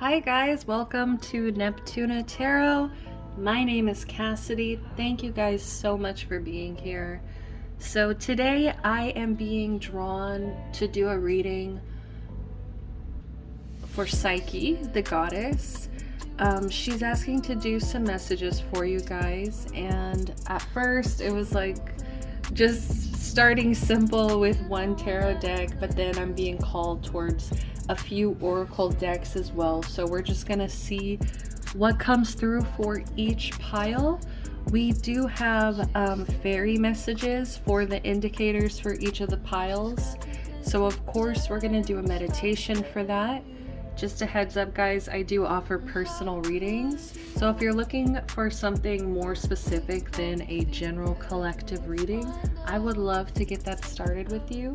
Hi guys, welcome to Neptuna Tarot. My name is Cassidy. Thank you guys so much for being here. So today I am being drawn to do a reading for Psyche, the goddess. She's asking to do some messages for you guys, and at first it was like just starting simple with one tarot deck, but then I'm being called towards a few oracle decks as well. So we're just gonna see what comes through for each pile. We do have fairy messages for the indicators for each of the piles. So of course we're gonna do a meditation for that. Just a heads up guys, I do offer personal readings. So if you're looking for something more specific than a general collective reading, I would love to get that started with you.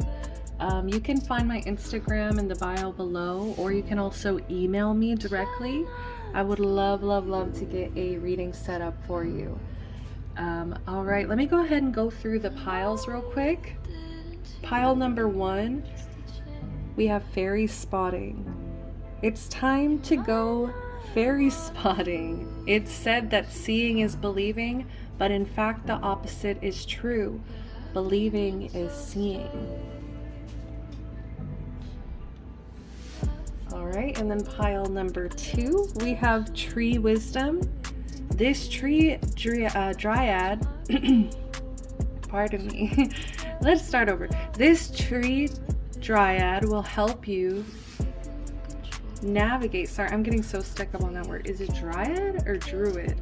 You can find my Instagram in the bio below, or you can also email me directly. I would love to get a reading set up for you. All right, let me go ahead and go through the piles real quick. Pile number 1, we have fairy spotting. It's time to go fairy spotting. It's said that seeing is believing, but in fact the opposite is true. Believing is seeing. All right, and then pile number 2, we have tree wisdom. This tree dryad, pardon me, let's start over. This tree dryad will help you navigate. Sorry, I'm getting so stuck up on that word. Is it dryad or druid?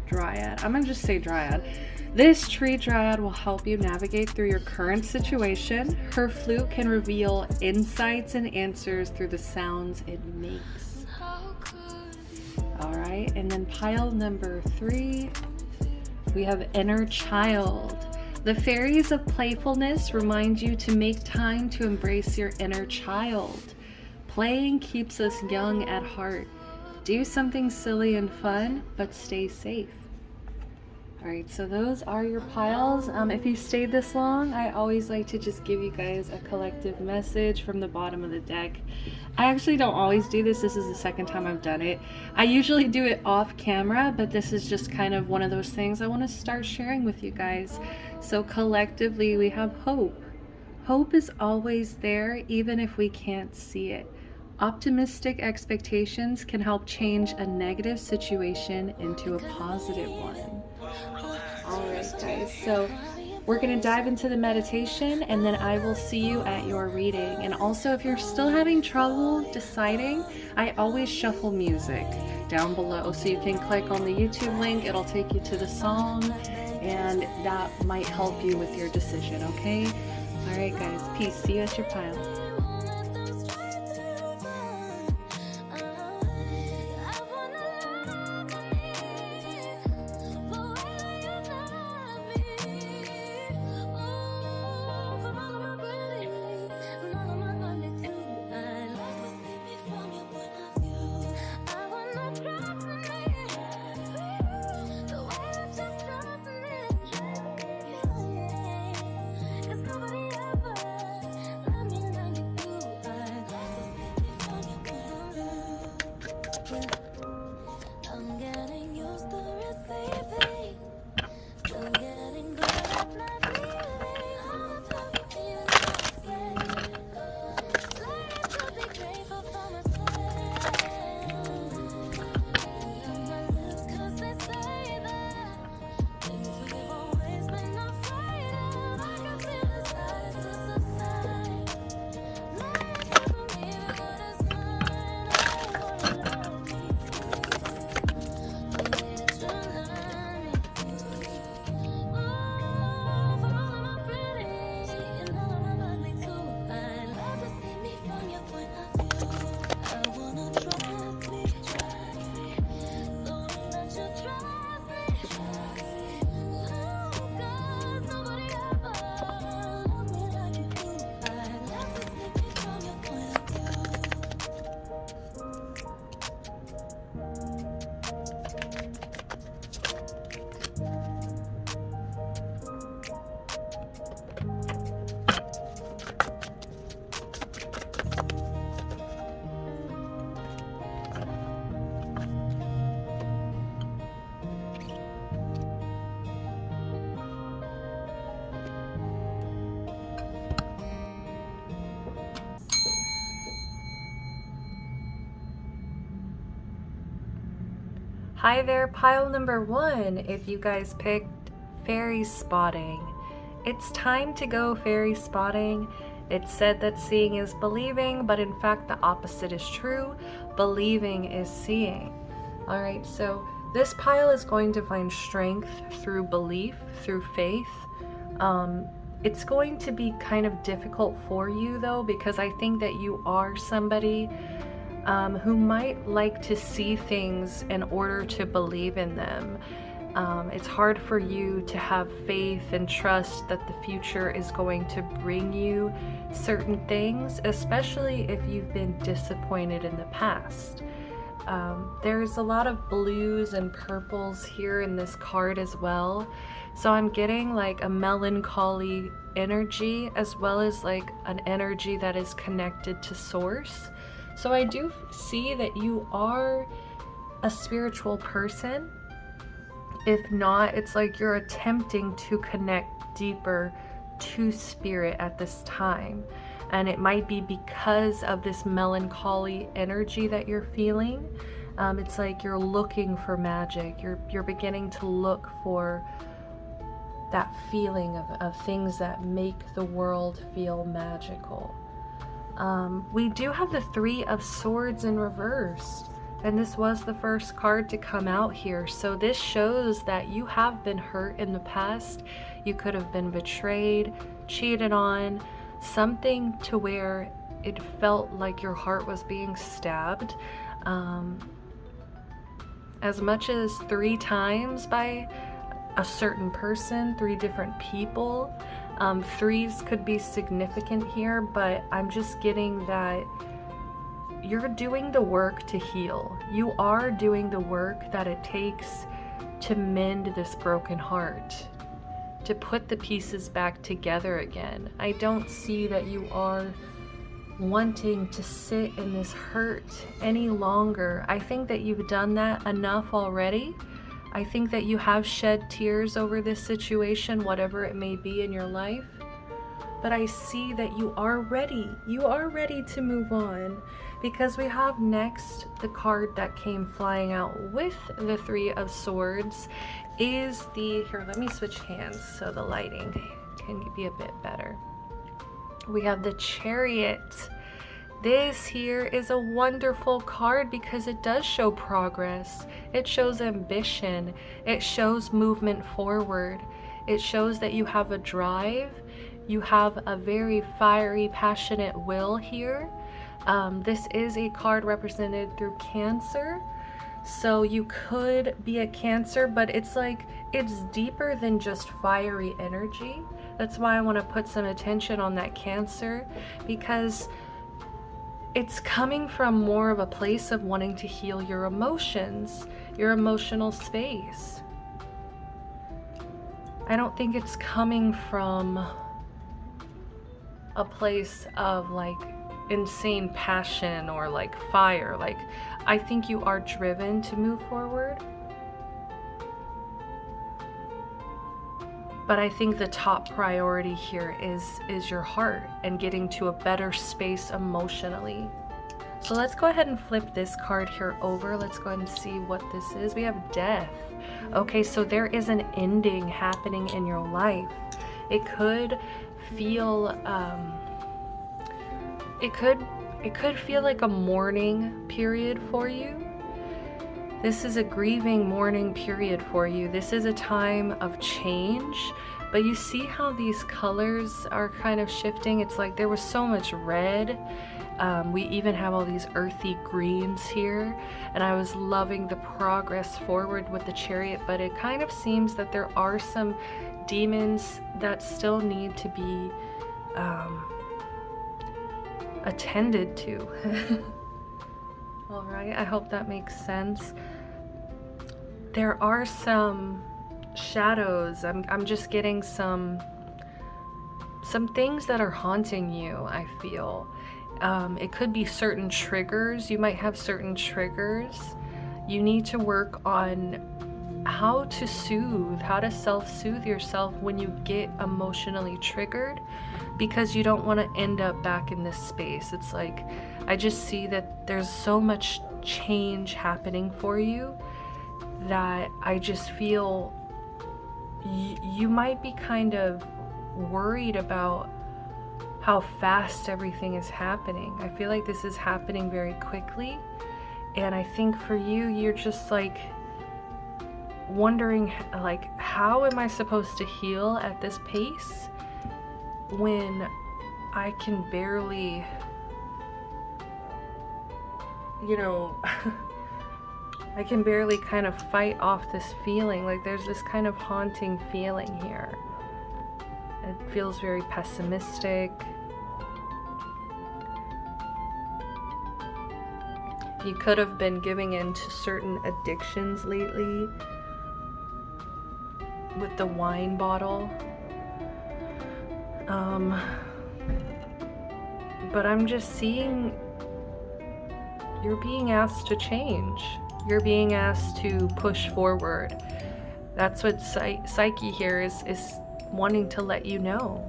Dryad. I'm gonna just say dryad. This tree dryad will help you navigate through your current situation. Her flute can reveal insights and answers through the sounds it makes. All right, and then pile number 3, we have inner child. The fairies of playfulness remind you to make time to embrace your inner child. Playing keeps us young at heart. Do something silly and fun, but stay safe. All right, so those are your piles. If you stayed this long, I always like to just give you guys a collective message from the bottom of the deck. I actually don't always do this. This is the second time I've done it. I usually do it off camera, but this is just kind of one of those things I want to start sharing with you guys. So collectively, we have hope. Hope is always there, even if we can't see it. Optimistic expectations can help change a negative situation into a positive one. All right, guys, so we're going to dive into the meditation, and then I will see you at your reading. And also, if you're still having trouble deciding, I always shuffle music down below. So you can click on the YouTube link, it'll take you to the song, and that might help you with your decision, okay? All right, guys, peace. See you at your pile. Hi there, pile number 1. If you guys picked fairy spotting, it's time to go fairy spotting. It's said that seeing is believing, but in fact the opposite is true. Believing is seeing. All right, so this pile is going to find strength through belief, through faith. It's going to be kind of difficult for you though, because I think that you are somebody who might like to see things in order to believe in them. It's hard for you to have faith and trust that the future is going to bring you certain things, especially if you've been disappointed in the past. There's a lot of blues and purples here in this card as well. So I'm getting like a melancholy energy as well as like an energy that is connected to source. So I do see that you are a spiritual person. If not, it's like you're attempting to connect deeper to spirit at this time. And it might be because of this melancholy energy that you're feeling. It's like you're looking for magic. You're beginning to look for that feeling of things that make the world feel magical. We do have the 3 of Swords in reverse, and this was the first card to come out here. So this shows that you have been hurt in the past. You could have been betrayed, cheated on, something to where it felt like your heart was being stabbed. As much as 3 times by a certain person, 3 different people. 3s could be significant here, but I'm just getting that you're doing the work to heal. You are doing the work that it takes to mend this broken heart, to put the pieces back together again. I don't see that you are wanting to sit in this hurt any longer. I think that you've done that enough already. I think that you have shed tears over this situation, whatever it may be in your life. But I see that you are ready. You are ready to move on, because we have next the card that came flying out with the 3 of Swords is the, here, let me switch hands so the lighting can be a bit better. We have the Chariot. This here is a wonderful card because it does show progress. It shows ambition. It shows movement forward. It shows that you have a drive. You have a very fiery, passionate will here. This is a card represented through Cancer. So you could be a Cancer, but it's like, it's deeper than just fiery energy. That's why I want to put some attention on that Cancer, because it's coming from more of a place of wanting to heal your emotions, your emotional space. I don't think it's coming from a place of like insane passion or like fire. Like, I think you are driven to move forward. But I think the top priority here is your heart and getting to a better space emotionally. So let's go ahead and flip this card here over. Let's go ahead and see what this is. We have Death. Okay, so there is an ending happening in your life. It could feel, it could feel like a mourning period for you. This is a grieving mourning period for you. This is a time of change, but you see how these colors are kind of shifting. It's like there was so much red. We even have all these earthy greens here, and I was loving the progress forward with the Chariot, but it kind of seems that there are some demons that still need to be attended to. All right, I hope that makes sense. There are some shadows. I'm just getting some things that are haunting you, I feel. It could be certain triggers. You might have certain triggers. You need to work on how to soothe, how to self-soothe yourself when you get emotionally triggered, because you don't want to end up back in this space. It's like, I just see that there's so much change happening for you, that I just feel you might be kind of worried about how fast everything is happening. I feel like this is happening very quickly, and I think for you, you're just like wondering, like, how am I supposed to heal at this pace when I can barely, you know, I can barely kind of fight off this feeling. Like, there's this kind of haunting feeling here. It feels very pessimistic. You could have been giving in to certain addictions lately with the wine bottle. But I'm just seeing you're being asked to change. You're being asked to push forward. That's what Psyche here is wanting to let you know.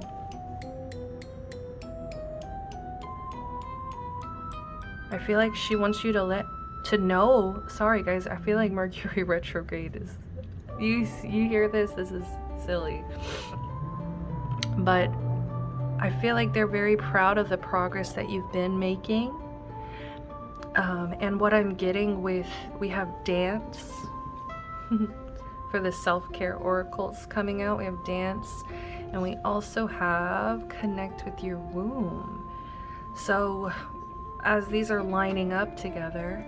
I feel like she wants you to know. Sorry guys, I feel like Mercury retrograde is, you hear this is silly. But I feel like they're very proud of the progress that you've been making. And what I'm getting with, we have dance for the self-care oracles coming out. We have dance, and we also have connect with your womb. So as these are lining up together,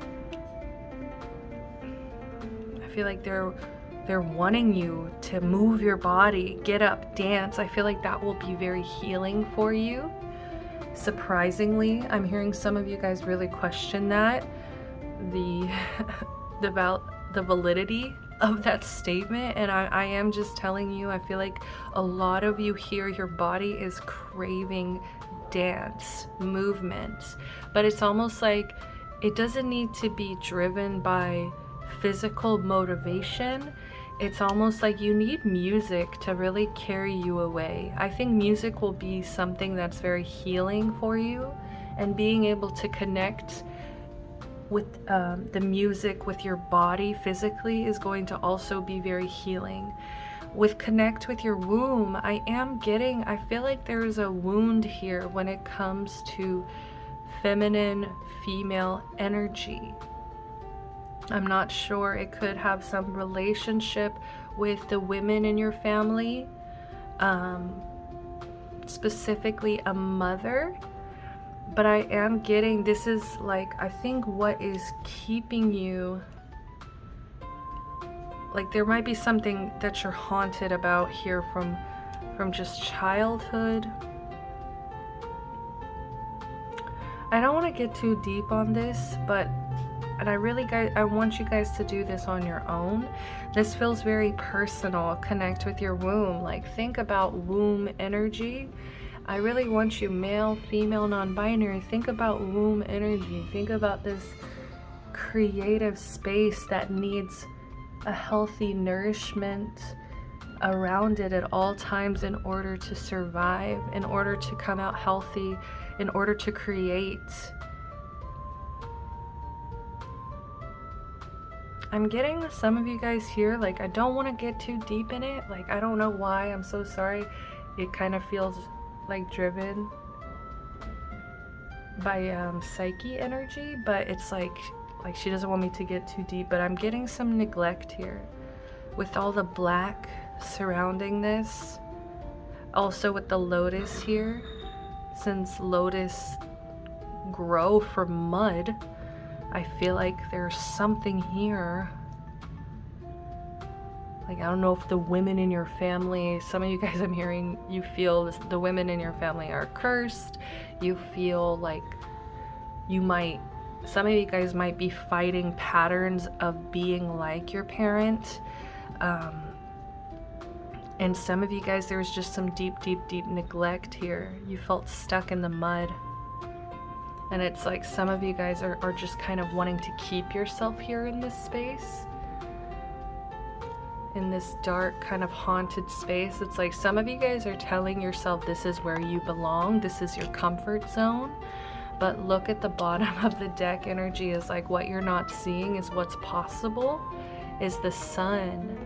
I feel like they're wanting you to move your body, get up, dance. I feel like that will be very healing for you. Surprisingly, I'm hearing some of you guys really question that, the validity of that statement, and I am just telling you, I feel like a lot of you here, your body is craving dance, movement, but it's almost like it doesn't need to be driven by physical motivation. It's almost like you need music to really carry you away. I think music will be something that's very healing for you, and being able to connect with the music with your body physically is going to also be very healing. With connect with your womb, I feel like there's a wound here when it comes to feminine, female energy. I'm not sure. It could have some relationship with the women in your family, specifically a mother. But I am getting, this is like, I think what is keeping you, like there might be something that you're haunted about here from just childhood. I don't want to get too deep on this, but I want you guys to do this on your own. This feels very personal. Connect with your womb. Like, think about womb energy. I really want you, male, female, non-binary, think about womb energy. Think about this creative space that needs a healthy nourishment around it at all times in order to survive, in order to come out healthy, in order to create. I'm getting some of you guys here, like, I don't want to get too deep in it. Like, I don't know why. I'm so sorry. It kind of feels like driven by Psyche energy, but it's like she doesn't want me to get too deep. But I'm getting some neglect here with all the black surrounding this. Also with the lotus here, since lotus grow from mud, I feel like there's something here. Like, I don't know if the women in your family, some of you guys I'm hearing, you feel this, the women in your family are cursed. You feel like some of you guys might be fighting patterns of being like your parent. And some of you guys, there's just some deep neglect here. You felt stuck in the mud. And it's like some of you guys are just kind of wanting to keep yourself here in this space, in this dark kind of haunted space. It's like some of you guys are telling yourself this is where you belong, this is your comfort zone. But look at the bottom of the deck, energy is like what you're not seeing is what's possible. is the Sun.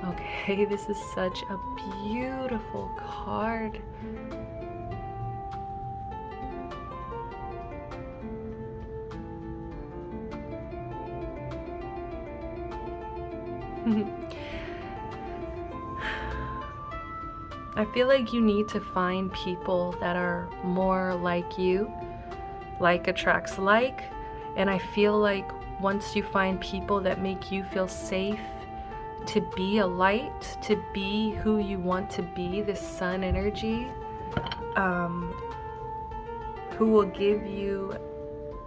Okay, this is such a beautiful card. I feel like you need to find people that are more like you. Like attracts like. And I feel like once you find people that make you feel safe to be a light, to be who you want to be, this Sun energy, who will give you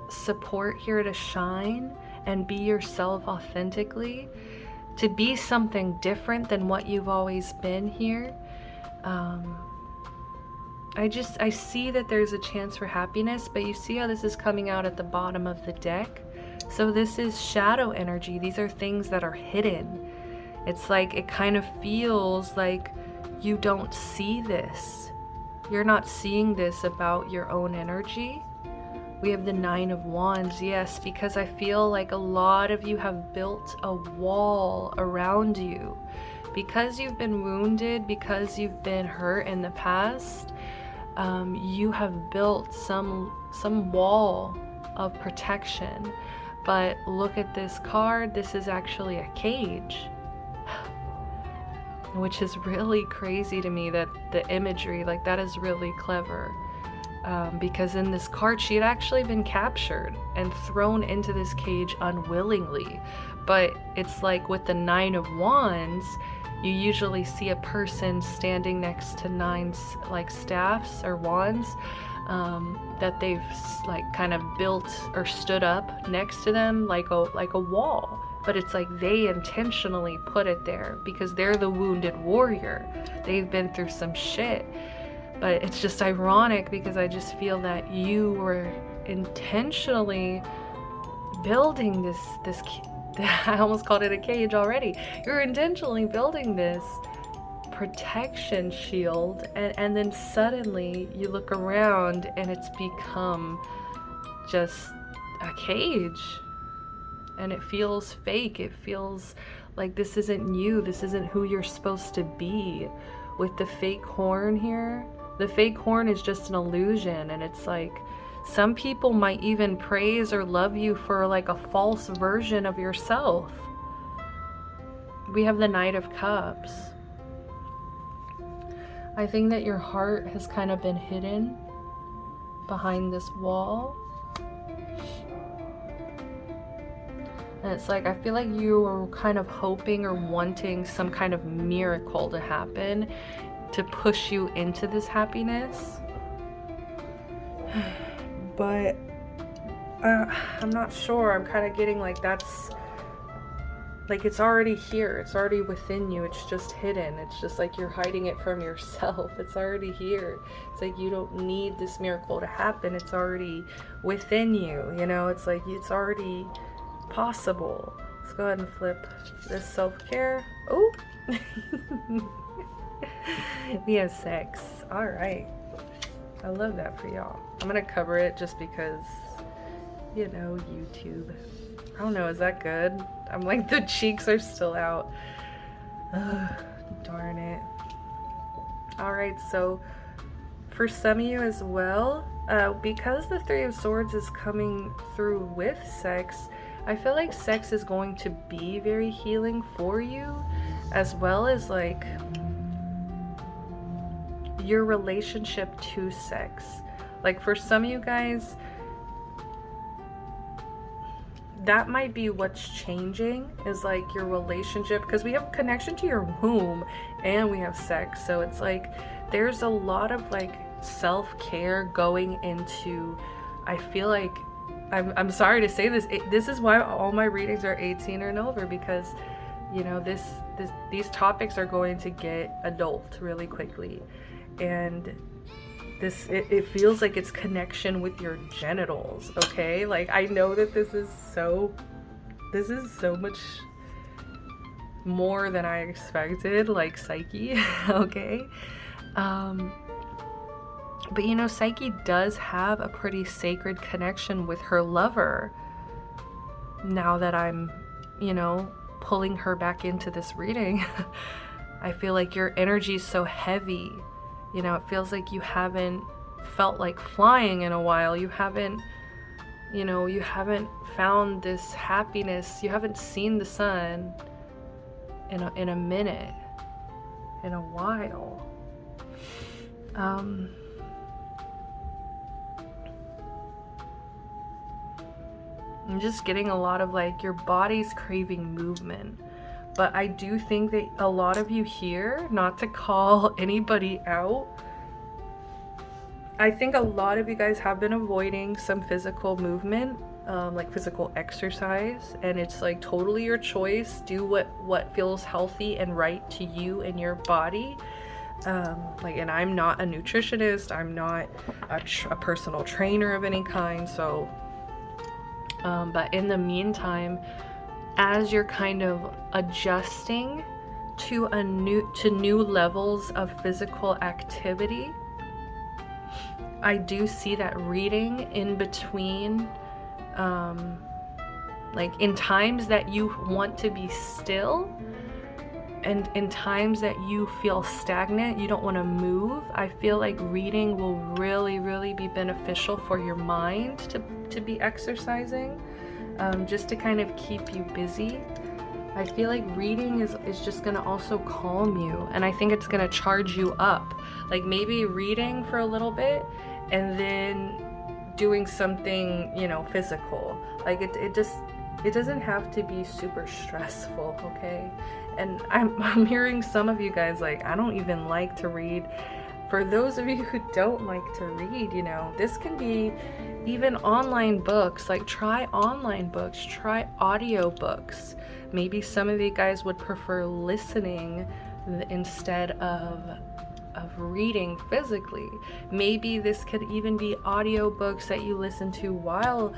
support here to shine and be yourself authentically, to be something different than what you've always been here. I see that there's a chance for happiness, but you see how this is coming out at the bottom of the deck? So this is shadow energy. These are things that are hidden. It's like, it kind of feels like you don't see this. You're not seeing this about your own energy. We have the Nine of Wands, yes, because I feel like a lot of you have built a wall around you. Because you've been wounded, because you've been hurt in the past, you have built some wall of protection. But look at this card. This is actually a cage, which is really crazy to me, that the imagery, like, that is really clever. Because in this card, she had actually been captured and thrown into this cage unwillingly. But it's like with the Nine of Wands, you usually see a person standing next to nine like staffs or wands that they've like kind of built or stood up next to them like a wall. But it's like they intentionally put it there because they're the wounded warrior. They've been through some shit. But it's just ironic because I just feel that you were intentionally building this I almost called it a cage already. You're intentionally building this protection shield, and then suddenly you look around and it's become just a cage. And it feels fake. It feels like this isn't you. This isn't who you're supposed to be. With the fake horn here, the fake horn is just an illusion, and it's like some people might even praise or love you for like a false version of yourself. We have the Knight of Cups. I think that your heart has kind of been hidden behind this wall. And it's like, I feel like you were kind of hoping or wanting some kind of miracle to happen to push you into this happiness. But I'm not sure. I'm kind of getting like that's like it's already here. It's already within you. It's just hidden. It's just like you're hiding it from yourself. It's already here. It's like you don't need this miracle to happen. It's already within you. You know, it's like it's already possible. Let's go ahead and flip this self-care. Oh, we have sex. All right. I love that for y'all. I'm gonna cover it just because, you know, YouTube. I don't know, is that good? I'm like, the cheeks are still out. Ugh, darn it. Alright, so for some of you as well, because the Three of Swords is coming through with sex, I feel like sex is going to be very healing for you, as well as like your relationship to sex. Like for some of you guys, that might be what's changing, is like your relationship, because we have connection to your womb and we have sex. So it's like there's a lot of like self-care going into, I feel like, I'm sorry to say this, this is why all my readings are 18 and over, because you know these topics are going to get adult really quickly. And this it feels like it's connection with your genitals, okay? Like I know that this is so much more than I expected, like Psyche, okay? But you know, Psyche does have a pretty sacred connection with her lover. Now that I'm, you know, pulling her back into this reading. I feel like your energy is so heavy. You know, it feels like you haven't felt like flying in a while. You haven't, you know, you haven't found this happiness. You haven't seen the sun in a minute, in a while. I'm just getting a lot of like your body's craving movement. But I do think that a lot of you here, not to call anybody out, I think a lot of you guys have been avoiding some physical movement, like physical exercise, and it's like totally your choice. Do what feels healthy and right to you and your body. And I'm not a nutritionist, I'm not a personal trainer of any kind, so but in the meantime, as you're kind of adjusting to new levels of physical activity, I do see that reading in between, like in times that you want to be still, and in times that you feel stagnant, you don't want to move. I feel like reading will really, really be beneficial for your mind to be exercising, just to kind of keep you busy. I feel like reading is just going to also calm you, and I think it's going to charge you up. Like maybe reading for a little bit and then doing something, you know, physical. Like it doesn't have to be super stressful, okay? And I'm hearing some of you guys like, I don't even like to read. For those of you who don't like to read, you know, this can be even online books. Like try online books, try audio books. Maybe some of you guys would prefer listening instead of reading physically. Maybe this could even be audio books that you listen to while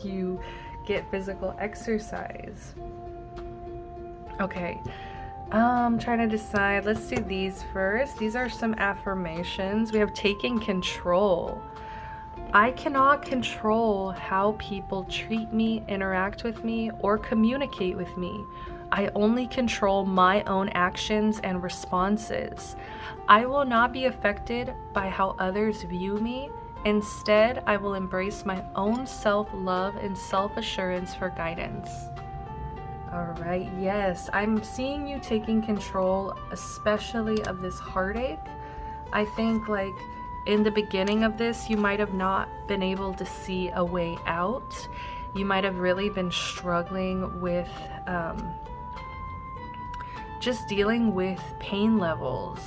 you get physical exercise. Okay, I'm trying to decide. Let's do these first. These are some affirmations. We have taking control. I cannot control how people treat me, interact with me, or communicate with me. I only control my own actions and responses. I will not be affected by how others view me. Instead, I will embrace my own self-love and self-assurance for guidance. All right, yes, I'm seeing you taking control, especially of this heartache. I think like in the beginning of this, you might have not been able to see a way out. You might have really been struggling with just dealing with pain levels.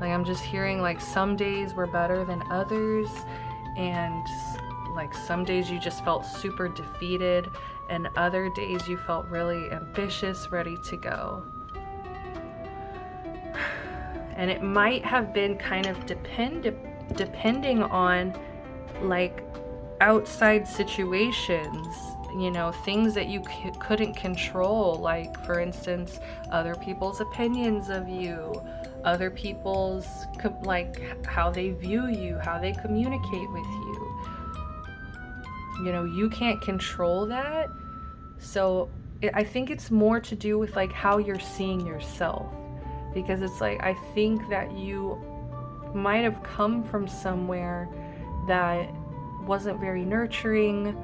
Like I'm just hearing like some days were better than others, and like some days you just felt super defeated, and other days you felt really ambitious, ready to go. And it might have been kind of depending on like outside situations, you know, things that you couldn't control, like for instance, other people's opinions of you, other people's like how they view you, how they communicate with you. You know, you can't control that. So I think it's more to do with like how you're seeing yourself, because it's like I think that you might have come from somewhere that wasn't very nurturing.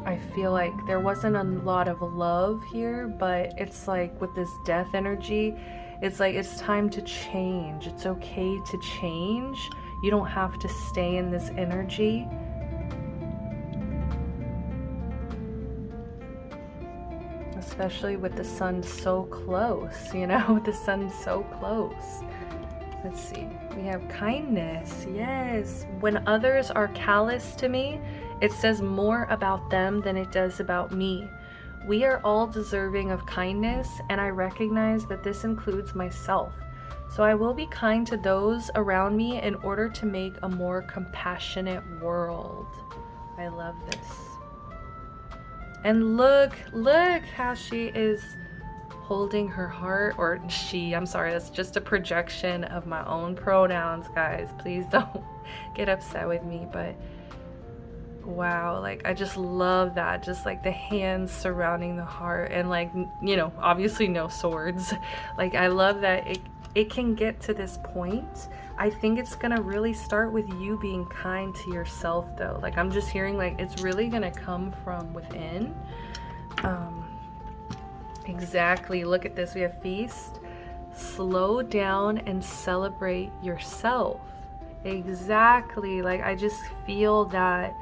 I feel like there wasn't a lot of love here, but it's like with this death energy, it's like it's time to change. It's okay to change. You don't have to stay in this energy. Especially with the sun so close, you know, the sun's so close. Let's see, we have kindness. Yes, when others are callous to me, it says more about them than it does about me. We are all deserving of kindness, and I recognize that this includes myself. So I will be kind to those around me in order to make a more compassionate world. I love this. And look how she is holding her heart, or she, I'm sorry, that's just a projection of my own pronouns, guys. Please don't get upset with me, but Wow, like I just love that. Just like the hands surrounding the heart, and like, you know, obviously no swords. Like I love that it can get to this point. I think it's gonna really start with you being kind to yourself though. Like I'm just hearing like it's really gonna come from within. Exactly. Look at this. We have feast. Slow down and celebrate yourself. Exactly. Like I just feel that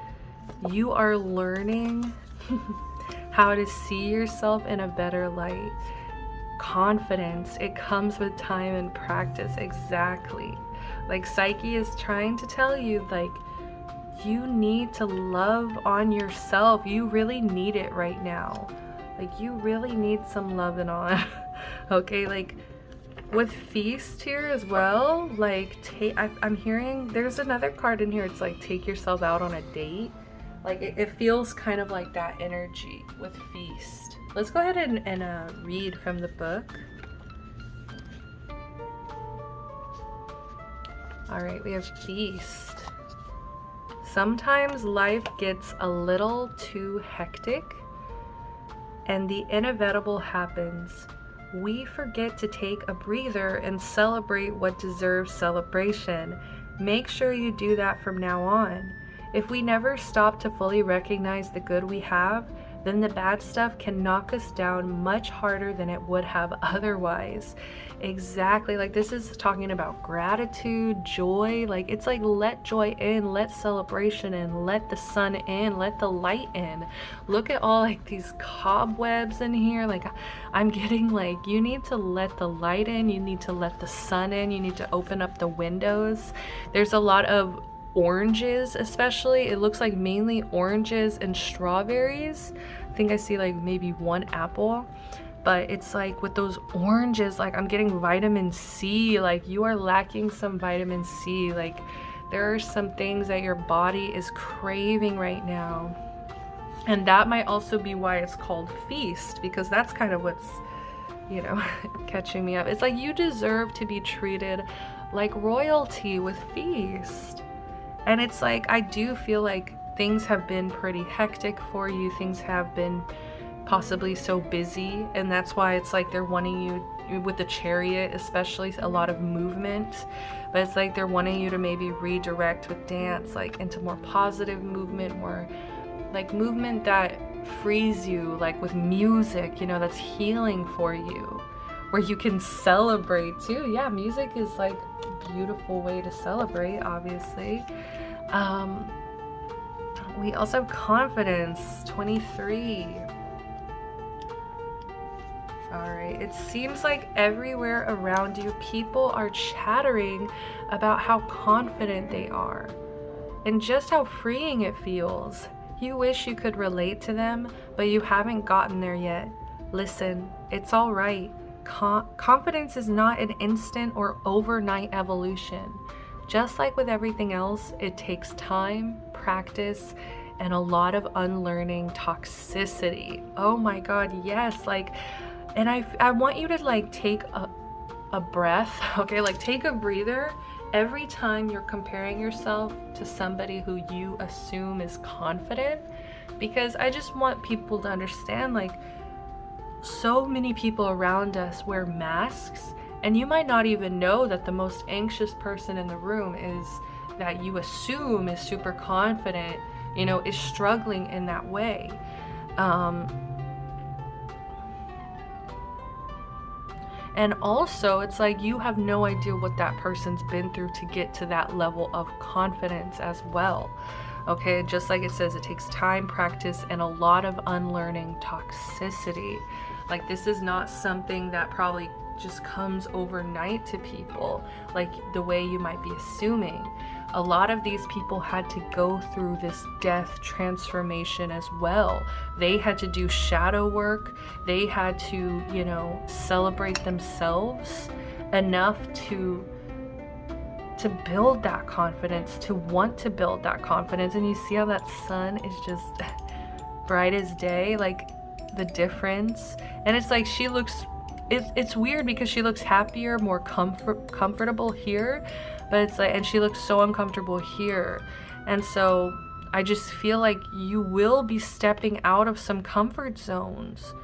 you are learning how to see yourself in a better light. Confidence, it comes with time and practice. Exactly. Like Psyche is trying to tell you, like, you need to love on yourself. You really need it right now. Like you really need some loving on. Okay, like with feast here as well, like I'm hearing there's another card in here. It's like take yourself out on a date. Like it feels kind of like that energy with feast. Let's go ahead and read from the book. All right, we have feast. Sometimes life gets a little too hectic and the inevitable happens. We forget to take a breather and celebrate what deserves celebration. Make sure you do that from now on. If we never stop to fully recognize the good we have, then the bad stuff can knock us down much harder than it would have otherwise. Exactly. Like this is talking about gratitude, joy. Like it's like let joy in, let celebration in, let the sun in, let the light in. Look at all like these cobwebs in here. Like I'm getting like you need to let the light in, you need to let the sun in, you need to open up the windows. There's a lot of oranges, especially. It looks like mainly oranges and strawberries. I think I see like maybe one apple, but it's like with those oranges, like I'm getting vitamin C. Like you are lacking some vitamin C. Like there are some things that your body is craving right now, and that might also be why it's called feast, because that's kind of what's, you know, catching me up. It's like you deserve to be treated like royalty with feast. And it's like, I do feel like things have been pretty hectic for you. Things have been possibly so busy. And that's why it's like they're wanting you, with the chariot especially, a lot of movement. But it's like they're wanting you to maybe redirect with dance, like into more positive movement, more like movement that frees you, like with music, you know, that's healing for you, where you can celebrate too. Yeah, music is like a beautiful way to celebrate, obviously. We also have confidence, 23. All right, it seems like everywhere around you, people are chattering about how confident they are and just how freeing it feels. You wish you could relate to them, but you haven't gotten there yet. Listen, it's all right. Confidence is not an instant or overnight evolution. Just like with everything else, it takes time, practice, and a lot of unlearning toxicity. Oh my God, yes. Like, and I want you to like take a breath, okay? Like take a breather every time you're comparing yourself to somebody who you assume is confident, because I just want people to understand, like, so many people around us wear masks, and you might not even know that the most anxious person in the room is that you assume is super confident, you know, is struggling in that way. And also, it's like you have no idea what that person's been through to get to that level of confidence as well. Okay, just like it says, it takes time, practice, and a lot of unlearning toxicity. Like this is not something that probably just comes overnight to people, like the way you might be assuming. A lot of these people had to go through this death transformation as well. They had to do shadow work. They had to, you know, celebrate themselves enough to build that confidence, to want to build that confidence. And you see how that sun is just bright as day, like the difference. And it's like she looks, it's weird because she looks happier, more comfortable here, but it's like, and she looks so uncomfortable here. And so I just feel like you will be stepping out of some comfort zones.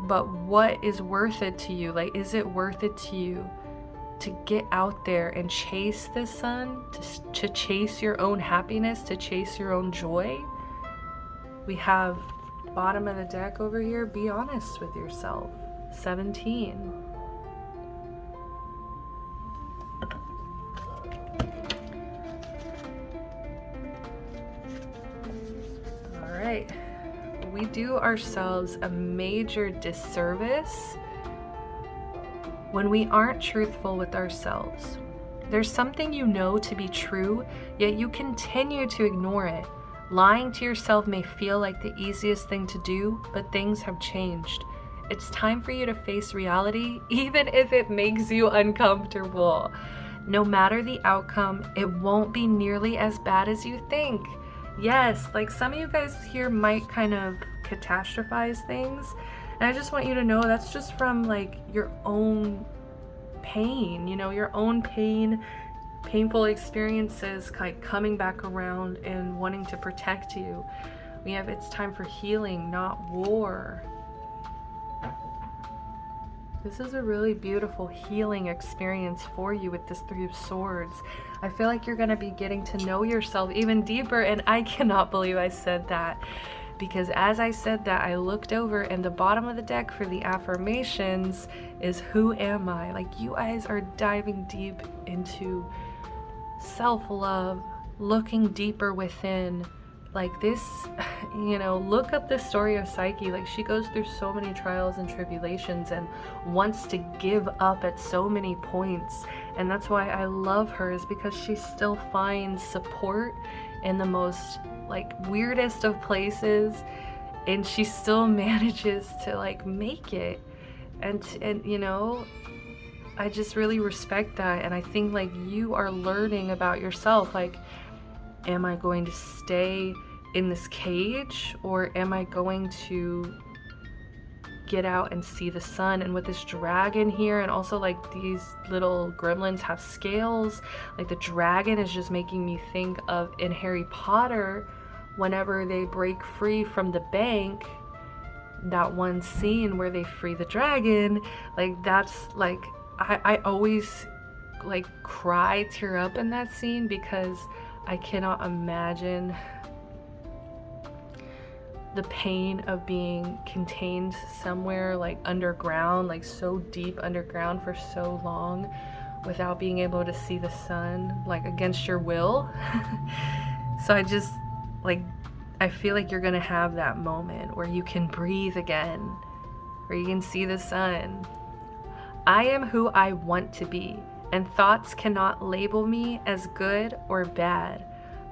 But what is worth it to you? Like, is it worth it to you to get out there and chase the sun, to chase your own happiness, to chase your own joy? We have bottom of the deck over here. Be honest with yourself. 17. All right. We do ourselves a major disservice when we aren't truthful with ourselves. There's something you know to be true, yet you continue to ignore it. Lying to yourself may feel like the easiest thing to do, but things have changed. It's time for you to face reality, even if it makes you uncomfortable. No matter the outcome, it won't be nearly as bad as you think. Yes, like some of you guys here might kind of catastrophize things. And I just want you to know that's just from like your own pain, you know, your own pain, painful experiences like coming back around and wanting to protect you. We have it's time for healing, not war. This is a really beautiful healing experience for you with this Three of Swords. I feel like you're going to be getting to know yourself even deeper, and I cannot believe I said that. Because as I said that, I looked over and the bottom of the deck for the affirmations is who am I? Like you guys are diving deep into self-love, looking deeper within. Like this, you know, look up the story of Psyche. Like she goes through so many trials and tribulations and wants to give up at so many points. And that's why I love her, is because she still finds support in the most like weirdest of places, and she still manages to like make it. And you know, I just really respect that. And I think like you are learning about yourself. Like, am I going to stay in this cage, or am I going to get out and see the sun? And with this dragon here, and also like these little gremlins have scales, like the dragon is just making me think of in Harry Potter, whenever they break free from the bank, that one scene where they free the dragon, like that's like I always like cry, tear up in that scene, because I cannot imagine the pain of being contained somewhere like underground, like so deep underground for so long without being able to see the sun, like against your will. So I just like, I feel like you're gonna have that moment where you can breathe again, where you can see the sun. I am who I want to be, and thoughts cannot label me as good or bad.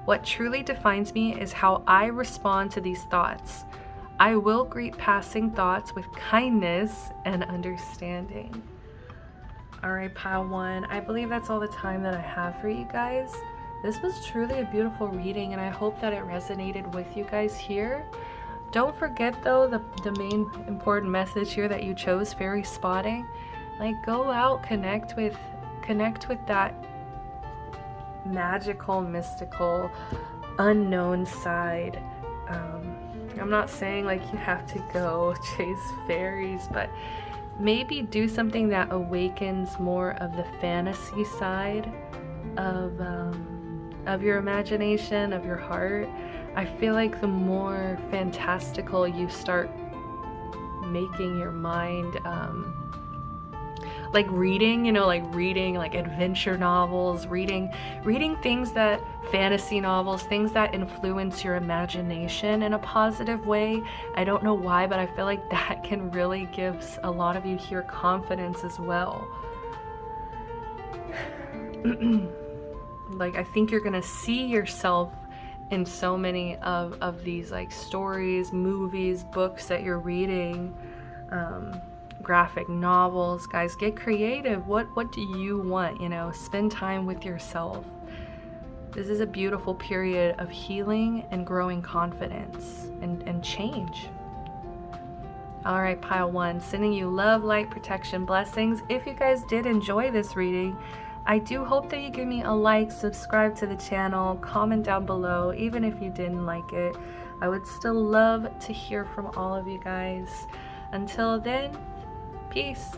What truly defines me is how I respond to these thoughts. I will greet passing thoughts with kindness and understanding. All right, pile one. I believe that's all the time that I have for you guys. This was truly a beautiful reading, and I hope that it resonated with you guys here. Don't forget though, the main important message here that you chose, fairy spotting. Like, go out, connect with that magical, mystical, unknown side. I'm not saying like you have to go chase fairies, but maybe do something that awakens more of the fantasy side of your imagination, of your heart. I feel like the more fantastical you start making your mind, like reading, you know, like reading like adventure novels, reading things that, fantasy novels, things that influence your imagination in a positive way. I don't know why, but I feel like that can really give a lot of you here confidence as well. Like, I think you're gonna see yourself in so many of these like stories, movies, books that you're reading, graphic novels. Guys, get creative. What do you want? You know, spend time with yourself. This is a beautiful period of healing and growing confidence and change. All right, pile one, sending you love, light, protection, blessings. If you guys did enjoy this reading, I do hope that you give me a like, subscribe to the channel, comment down below, even if you didn't like it. I would still love to hear from all of you guys. Until then, peace.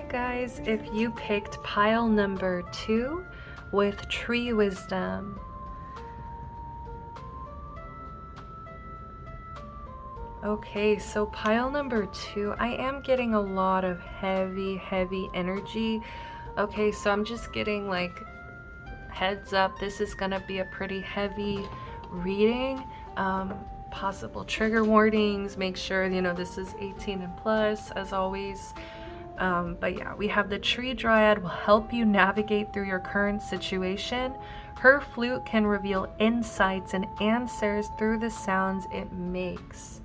Guys, if you picked pile number 2 with tree wisdom, okay, so pile number 2, I am getting a lot of heavy energy. Okay, so I'm just getting like heads up, this is gonna be a pretty heavy reading. Possible trigger warnings, make sure you know this is 18 and plus as always. But yeah, we have the tree dryad will help you navigate through your current situation. Her flute can reveal insights and answers through the sounds it makes.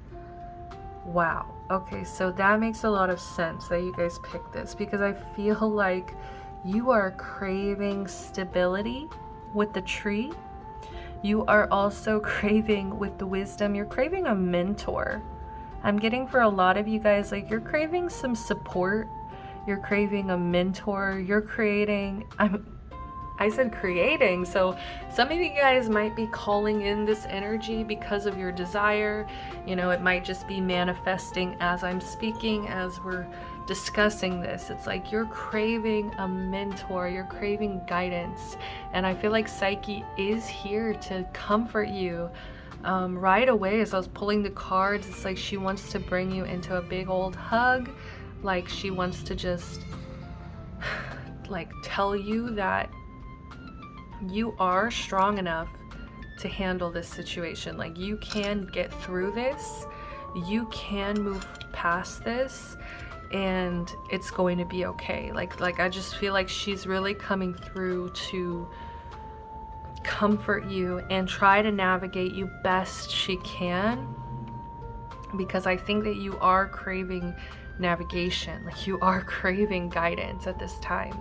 Wow. Okay, so that makes a lot of sense that you guys picked this, because I feel like you are craving stability with the tree. You are also craving with the wisdom. You're craving a mentor. I'm getting for a lot of you guys, like you're craving some support. You're craving a mentor. You're creating, I said creating, so some of you guys might be calling in this energy because of your desire. You know, it might just be manifesting as I'm speaking, as we're discussing this. It's like you're craving a mentor, you're craving guidance, and I feel like Psyche is here to comfort you. Right away as I was pulling the cards, it's like she wants to bring you into a big old hug. Like she wants to just like tell you that you are strong enough to handle this situation. Like you can get through this, you can move past this, and it's going to be okay. Like I just feel like she's really coming through to comfort you and try to navigate you best she can, because I think that you are craving navigation, like you are craving guidance at this time.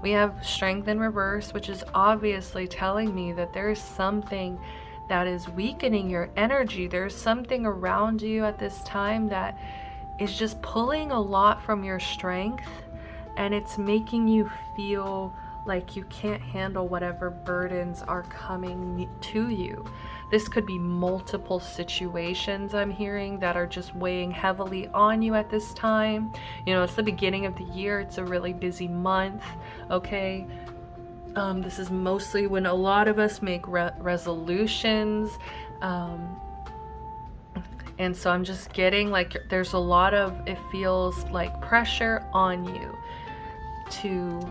We have strength in reverse, which is obviously telling me that there's something that is weakening your energy. There's something around you at this time that is just pulling a lot from your strength, and it's making you feel like you can't handle whatever burdens are coming to you. This could be multiple situations I'm hearing that are just weighing heavily on you at this time. You know, it's the beginning of the year. It's a really busy month, okay? This is mostly when a lot of us make resolutions. And so I'm just getting like there's a lot of, it feels like pressure on you to,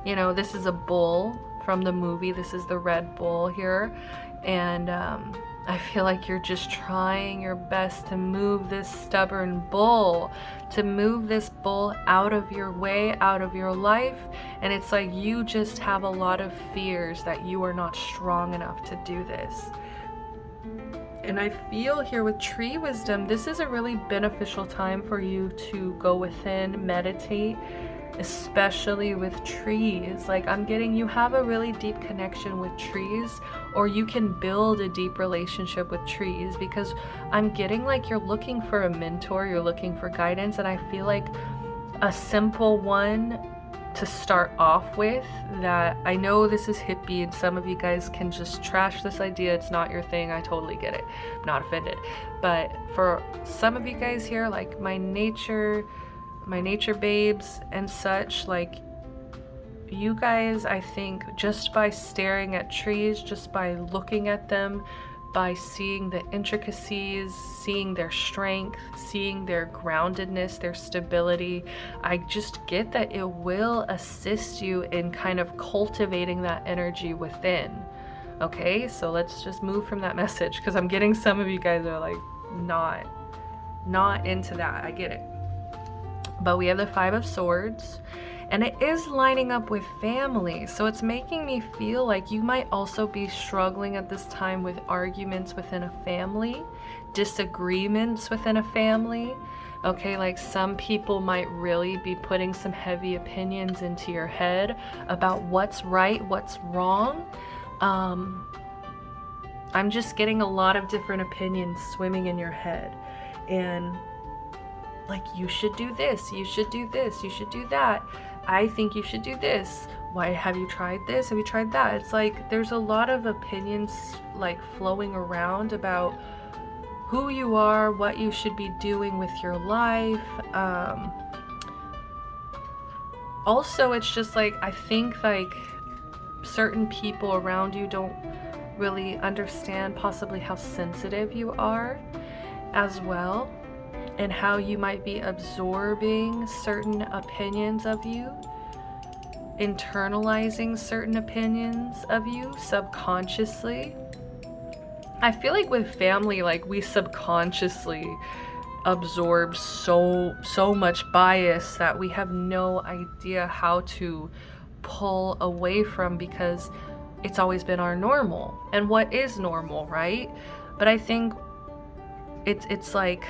you know, this is a bull from the movie. This is the red bull here. And I feel like you're just trying your best to move this stubborn bull, to move this bull out of your way, out of your life. And it's like you just have a lot of fears that you are not strong enough to do this. And I feel here with tree wisdom, this is a really beneficial time for you to go within, meditate, especially with trees. Like I'm getting, you have a really deep connection with trees, or you can build a deep relationship with trees, because I'm getting like you're looking for a mentor, you're looking for guidance. And I feel like a simple one to start off with, that I know this is hippie and some of you guys can just trash this idea, it's not your thing, I totally get it, I'm not offended. But for some of you guys here, like my nature babes and such, like you guys, I think just by staring at trees, just by looking at them, by seeing the intricacies, seeing their strength, seeing their groundedness, their stability, I just get that it will assist you in kind of cultivating that energy within. Okay, so let's just move from that message, because I'm getting some of you guys are like not into that. I get it. But we have the 5 of Swords, and it is lining up with family. So it's making me feel like you might also be struggling at this time with arguments within a family, disagreements within a family. Okay, like some people might really be putting some heavy opinions into your head about what's right, what's wrong. I'm just getting a lot of different opinions swimming in your head. And like, you should do this, you should do this, you should do that. I think you should do this. Why, have you tried this? Have you tried that? It's like there's a lot of opinions like flowing around about who you are, what you should be doing with your life. Also, it's just like, I think like certain people around you don't really understand possibly how sensitive you are as well, and how you might be absorbing certain opinions of you, internalizing certain opinions of you subconsciously. I feel like with family, like we subconsciously absorb so much bias that we have no idea how to pull away from, because it's always been our normal. And what is normal, right? But I think it's like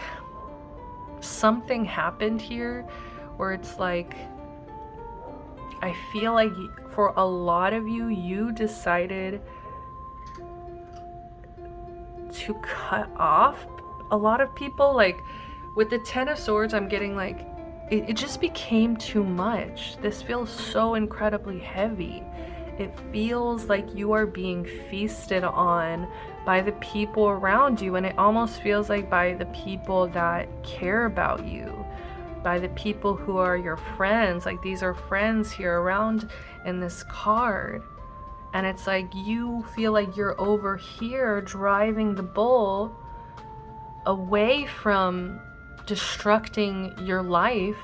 something happened here where it's like, I feel like for a lot of you, you decided to cut off a lot of people. Like with the 10 of Swords, I'm getting like, it just became too much. This feels so incredibly heavy. It feels like you are being feasted on by the people around you, and it almost feels like by the people that care about you, by the people who are your friends. Like these are friends here around in this card, and it's like you feel like you're over here driving the bull away from destructing your life.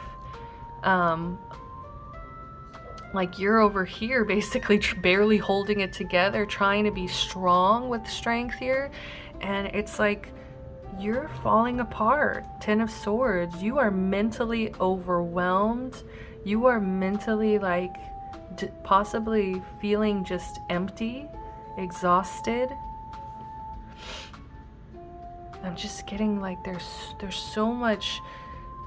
Like you're over here basically barely holding it together, trying to be strong with strength here, and it's like you're falling apart. 10 of Swords, you are mentally overwhelmed, you are mentally like possibly feeling just empty, exhausted. I'm just getting like there's so much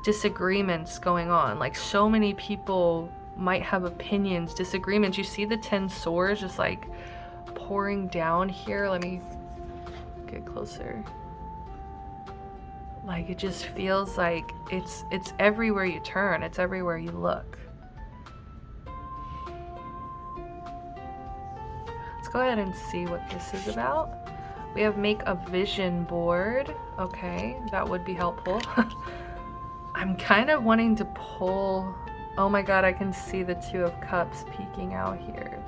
disagreements going on. Like so many people might have opinions, disagreements. You see the 10 swords just like pouring down here. Let me get closer. Like it just feels like it's everywhere you turn, it's everywhere you look. Let's go ahead and see what this is about. We have make a vision board. Okay, that would be helpful. I'm kind of wanting to pull. Oh my god, I can see the 2 of Cups peeking out here.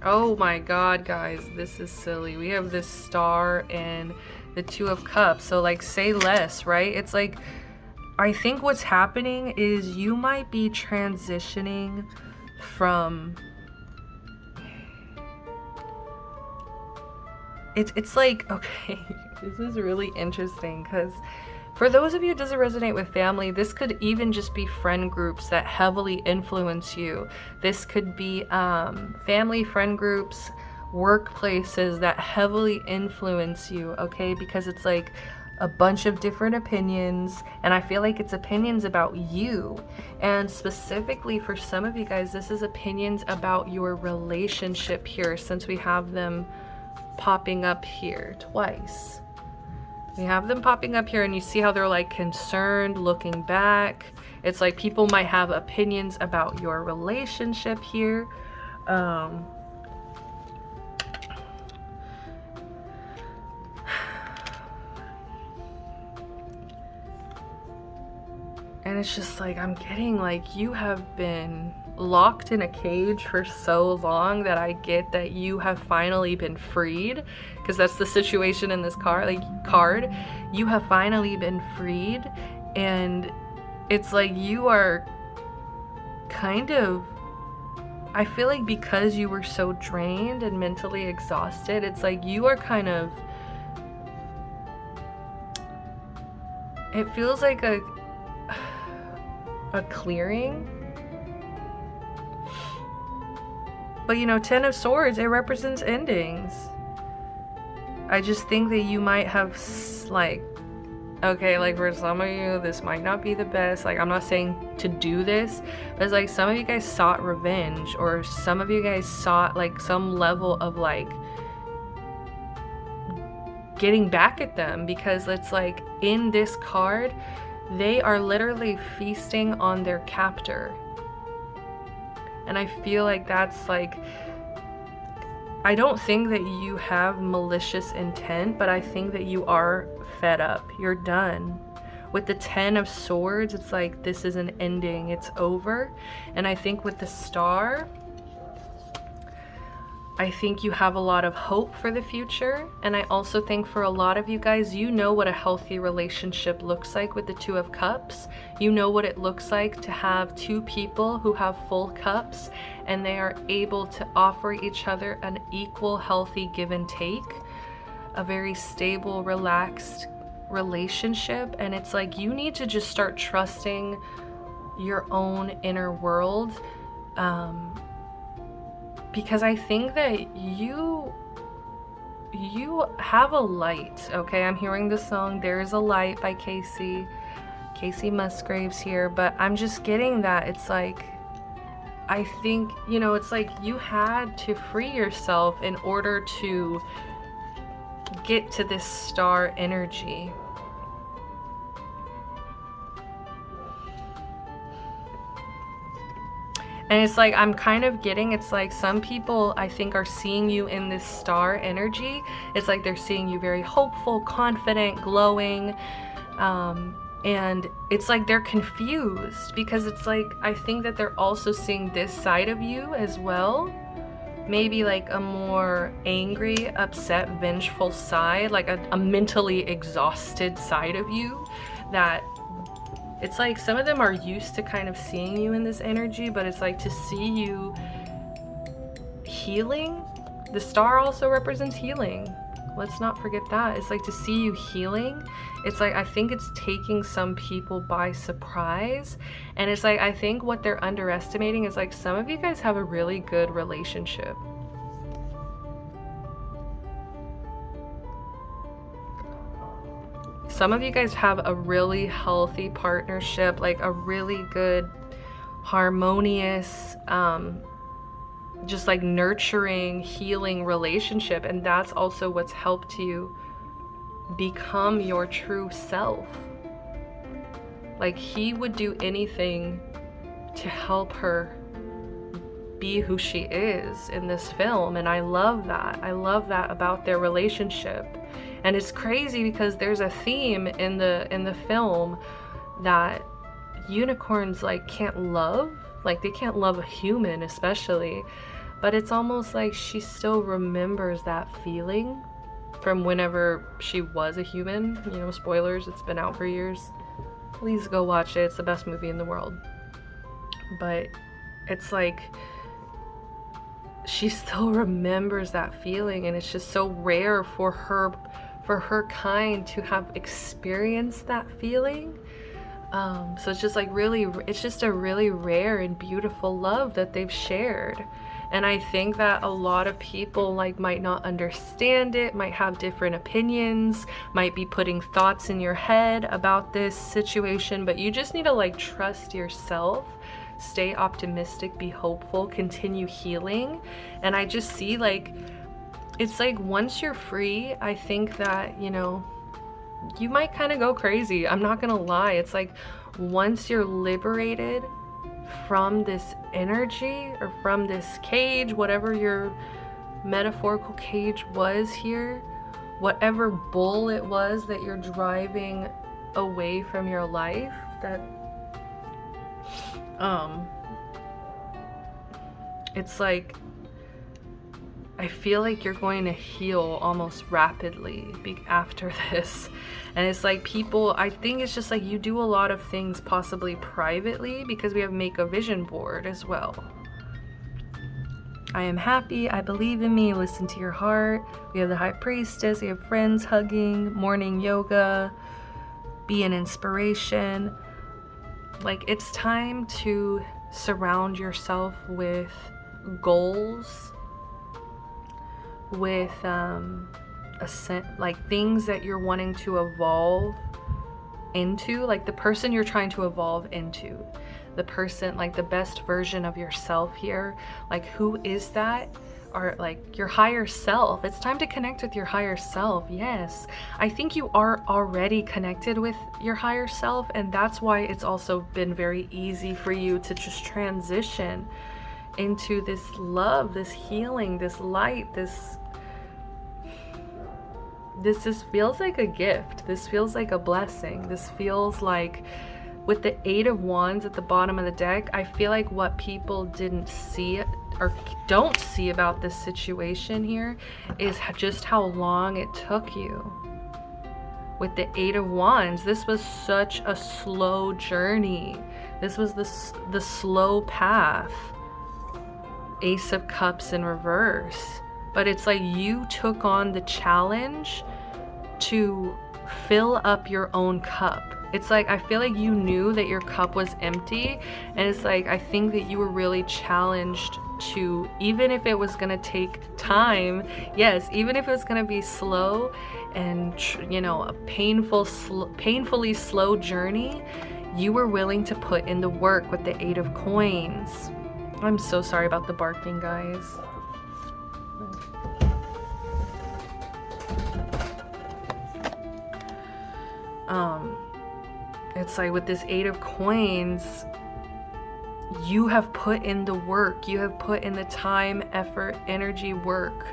Oh my god, guys, this is silly. We have this star and the 2 of Cups. So like, say less, right? It's like, I think what's happening is you might be transitioning from it's like, okay, this is really interesting because for those of you who doesn't resonate with family, this could even just be friend groups that heavily influence you. This could be family friend groups, workplaces that heavily influence you, okay? Because it's like a bunch of different opinions, and I feel like it's opinions about you. And specifically for some of you guys, this is opinions about your relationship here, since we have them popping up here twice. We have them popping up here, and you see how they're like concerned, looking back. It's like people might have opinions about your relationship here. And it's just like, I'm getting like you have been locked in a cage for so long that I get that you have finally been freed, because that's the situation in this card. You have finally been freed, and it's like you are kind of, I feel like because you were so drained and mentally exhausted, it's like you are kind of, it feels like a clearing. But you know, 10 of Swords, it represents endings. I just think that you might have like, okay, like for some of you, this might not be the best. Like, I'm not saying to do this, but it's like some of you guys sought revenge, or some of you guys sought like some level of like getting back at them, because it's like in this card, they are literally feasting on their captor. And I feel like that's like, I don't think that you have malicious intent, but I think that you are fed up. You're done. With the 10 of Swords, it's like this is an ending. It's over. And I think with the Star, I think you have a lot of hope for the future. And I also think for a lot of you guys, you know what a healthy relationship looks like with the 2 of Cups. You know what it looks like to have 2 people who have full cups, and they are able to offer each other an equal, healthy give and take. A very stable, relaxed relationship. And it's like you need to just start trusting your own inner world. Because I think that you have a light, okay? I'm hearing the song There's a Light by Casey Musgraves here, but I'm just getting that it's like, I think, you know, it's like you had to free yourself in order to get to this star energy. And it's like, I'm kind of getting, it's like some people I think are seeing you in this star energy. It's like they're seeing you very hopeful, confident, glowing. And it's like they're confused, because it's like, I think that they're also seeing this side of you as well. Maybe like a more angry, upset, vengeful side, like a mentally exhausted side of you that it's like some of them are used to kind of seeing you in this energy, but it's like to see you healing. The star also represents healing. Let's not forget that. It's like to see you healing. It's like, I think it's taking some people by surprise. And it's like, I think what they're underestimating is like some of you guys have a really good relationship. Some of you guys have a really healthy partnership, like a really good, harmonious, just like nurturing, healing relationship. And that's also what's helped you become your true self. Like he would do anything to help her be who she is in this film. And I love that. I love that about their relationship. And it's crazy because there's a theme in the film that unicorns like can't love. Like they can't love a human especially. But it's almost like she still remembers that feeling from whenever she was a human. You know, spoilers, it's been out for years. Please go watch it. It's the best movie in the world. But it's like she still remembers that feeling, and it's just so rare for her kind to have experienced that feeling. So it's just like it's just a really rare and beautiful love that they've shared. And I think that a lot of people like might not understand it, might have different opinions, might be putting thoughts in your head about this situation, but you just need to like trust yourself, stay optimistic, be hopeful, continue healing. And I just see like, it's like once you're free, I think that, you know, you might kind of go crazy. I'm not gonna lie. It's like once you're liberated from this energy or from this cage, whatever your metaphorical cage was here, whatever bull it was that you're driving away from your life, that it's like, I feel like you're going to heal almost rapidly after this. And it's like people, I think it's just like you do a lot of things possibly privately, because we have make a vision board as well. I am happy, I believe in me, listen to your heart. We have the High Priestess, we have friends hugging, morning yoga, be an inspiration. Like, it's time to surround yourself with goals, with like things that you're wanting to evolve into, like the person you're trying to evolve into, the person, like the best version of yourself here. Like, who is that? Or like your higher self. It's time to connect with your higher self. Yes, I think you are already connected with your higher self, and that's why it's also been very easy for you to just transition into this love, this healing, this light, this feels like a gift. This feels like a blessing. This feels like, with the Eight of Wands at the bottom of the deck, I feel like what people didn't see or don't see about this situation here is just how long it took you. With the Eight of Wands, this was such a slow journey. This was the slow path. Ace of Cups in reverse. But it's like you took on the challenge to fill up your own cup. It's like, I feel like you knew that your cup was empty, and it's like, I think that you were really challenged to, even if it was gonna take time, yes, even if it was gonna be slow and, you know, a painfully slow journey, you were willing to put in the work with the Eight of Coins. I'm so sorry about the barking, guys. It's like with this Eight of Coins, you have put in the work, you have put in the time, effort, energy, work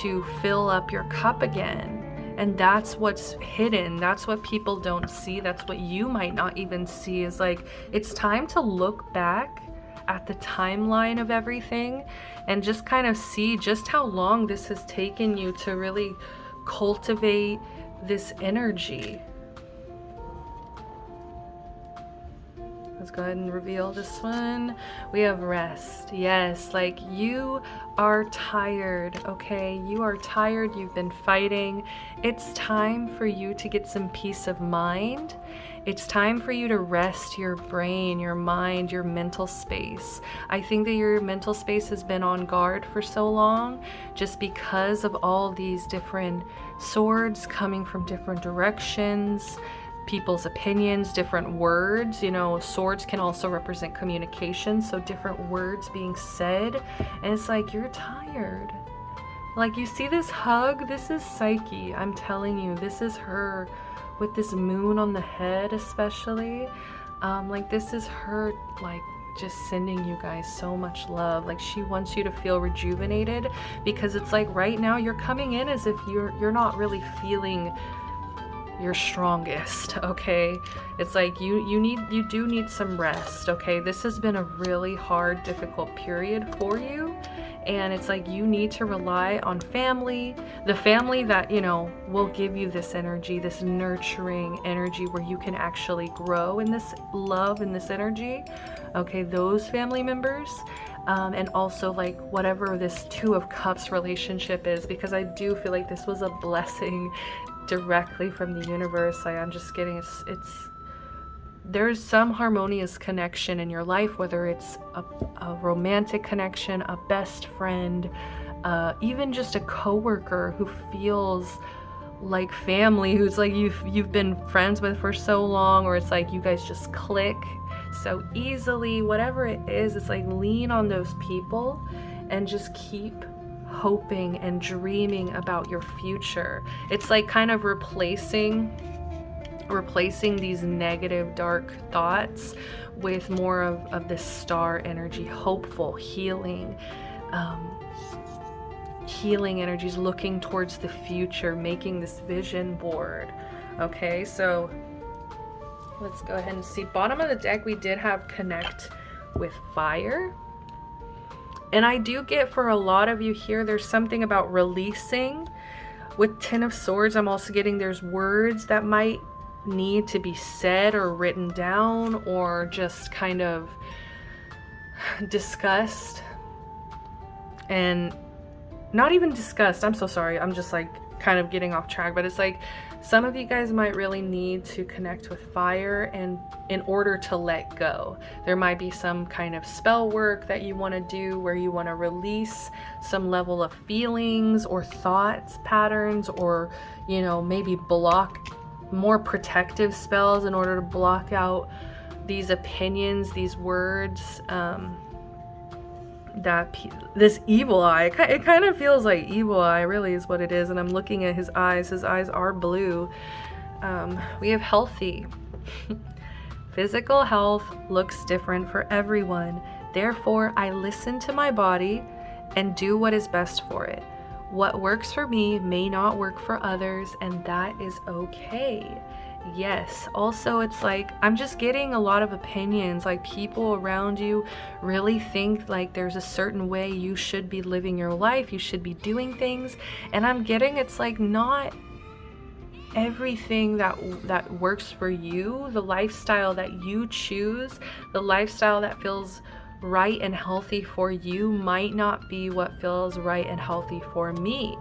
to fill up your cup again. And that's what's hidden. That's what people don't see. That's what you might not even see, is like, it's time to look back at the timeline of everything and just kind of see just how long this has taken you to really cultivate this energy. Let's go ahead and reveal this one. We have rest. Yes, like you are tired, okay? You are tired. You've been fighting. It's time for you to get some peace of mind. It's time for you to rest your brain, your mind, your mental space. I think that your mental space has been on guard for so long just because of all these different swords coming from different directions, people's opinions, different words. You know, swords can also represent communication, so different words being said, and it's like, you're tired. Like, you see this hug? This is Psyche. I'm telling you, this is her with this moon on the head, especially. Like, this is her, like, just sending you guys so much love. Like, she wants you to feel rejuvenated, because it's like right now you're coming in as if you're not really feeling your strongest, okay? It's like you do need some rest, okay? This has been a really hard, difficult period for you, and it's like you need to rely on family, the family that, you know, will give you this energy, this nurturing energy where you can actually grow in this love and this energy, okay? Those family members. And also like whatever this Two of Cups relationship is, because I do feel like this was a blessing directly from the universe. Like, I'm just getting it's there's some harmonious connection in your life, whether it's a romantic connection, a best friend, even just a coworker who feels like family, who's like you've been friends with for so long, or it's like you guys just click so easily. Whatever it is, it's like lean on those people and just keep hoping and dreaming about your future. It's like kind of replacing these negative, dark thoughts with more of this star energy, hopeful, healing energies, looking towards the future, making this vision board. Okay, so let's go ahead and see. Bottom of the deck, we did have connect with fire. And I do get, for a lot of you here, there's something about releasing. With Ten of Swords, I'm also getting there's words that might need to be said or written down, or just kind of discussed. And not even discussed, I'm so sorry, I'm just like kind of getting off track, but it's like some of you guys might really need to connect with fire, and in order to let go, there might be some kind of spell work that you want to do where you want to release some level of feelings or thoughts patterns, or, you know, maybe block more protective spells in order to block out these opinions, these words, this evil eye. It kind of feels like evil eye, really is what it is. And I'm looking at his eyes. His eyes are blue. We have healthy. Physical health looks different for everyone. Therefore, I listen to my body and do what is best for it. What works for me may not work for others, and that is okay. Yes. Also, it's like I'm just getting a lot of opinions, like people around you really think like there's a certain way you should be living your life, you should be doing things, and I'm getting it's like not everything that works for you. The lifestyle that you choose, the lifestyle that feels right and healthy for you might not be what feels right and healthy for me.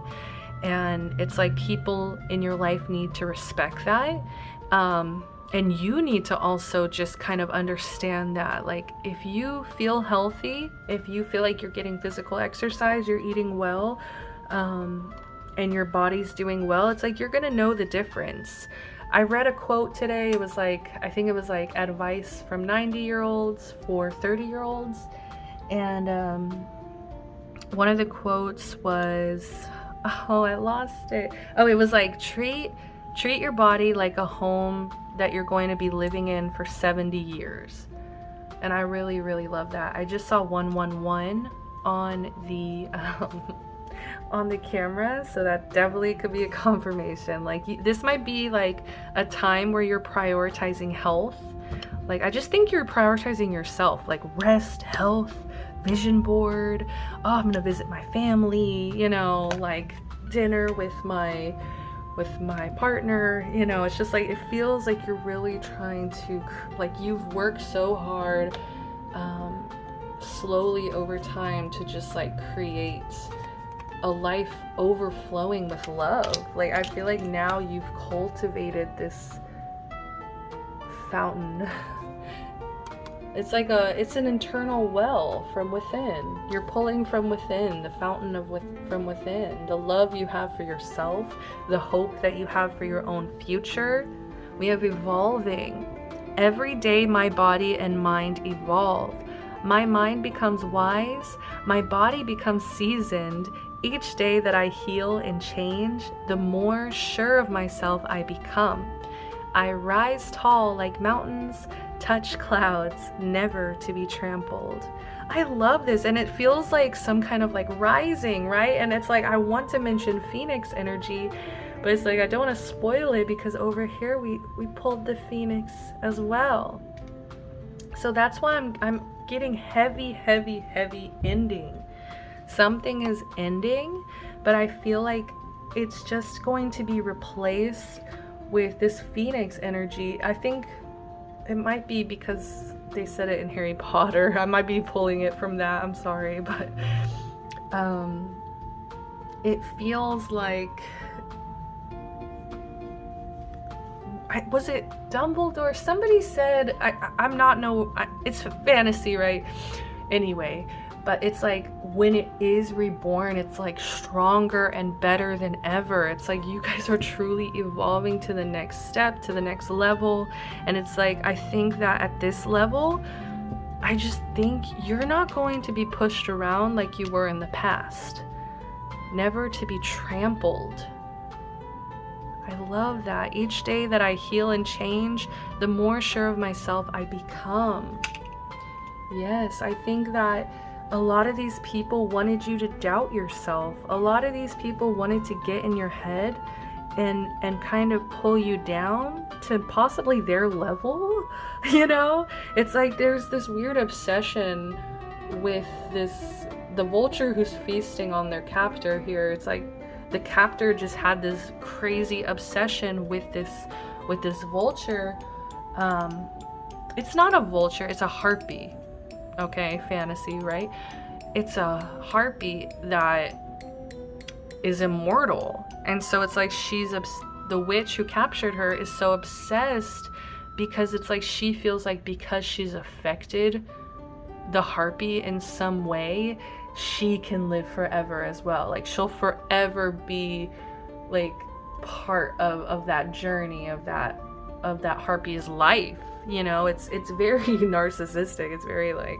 And it's like people in your life need to respect that. And you need to also just kind of understand that, like, if you feel healthy, if you feel like you're getting physical exercise, you're eating well, and your body's doing well, it's like you're gonna know the difference. I read a quote today. It was like, I think it was like advice from 90-year-olds for 30-year-olds. And one of the quotes was, oh, I lost it. Oh, it was like, treat your body like a home that you're going to be living in for 70 years. And I really, really love that. I just saw 111 on the camera, so that definitely could be a confirmation. Like, this might be like a time where you're prioritizing health. Like, I just think you're prioritizing yourself, like rest, health, vision board. Oh, I'm gonna visit my family, you know, like dinner with my partner, you know. It's just like, it feels like you're really trying to, like, you've worked so hard slowly over time to just like create a life overflowing with love. Like, I feel like now you've cultivated this fountain. It's like it's an internal well from within. You're pulling from within, the fountain from within, the love you have for yourself, the hope that you have for your own future. We have evolving. Every day my body and mind evolve. My mind becomes wise, my body becomes seasoned. Each day that I heal and change, the more sure of myself I become. I rise tall like mountains, touch clouds, never to be trampled. I love this, and it feels like some kind of like rising, right? And it's like, I want to mention Phoenix energy, But it's like, I don't want to spoil it because over here we pulled the Phoenix as well. So that's why I'm getting heavy ending. Something is ending, but I feel like it's just going to be replaced with this Phoenix energy. I think it might be because they said it in Harry Potter. I might be pulling it from that. I'm sorry, but it feels like, was it Dumbledore? Somebody said, I'm not it's fantasy, right? Anyway, but it's like when it is reborn, it's like stronger and better than ever. It's like you guys are truly evolving to the next step, to the next level. And it's like, I think that at this level, I just think you're not going to be pushed around like you were in the past. Never to be trampled. I love that. Each day that I heal and change, the more sure of myself I become. Yes, I think that a lot of these people wanted you to doubt yourself. A lot of these people wanted to get in your head and kind of pull you down to possibly their level, you know? It's like there's this weird obsession with the vulture who's feasting on their captor here. It's like the captor just had this crazy obsession with this vulture. It's not a vulture, it's a harpy. Okay, fantasy, right? It's a harpy that is immortal. And so it's like the witch who captured her is so obsessed because it's like she feels like because she's affected the harpy in some way, she can live forever as well. Like she'll forever be like part of that journey of that harpy's life. You know, it's very narcissistic. It's very like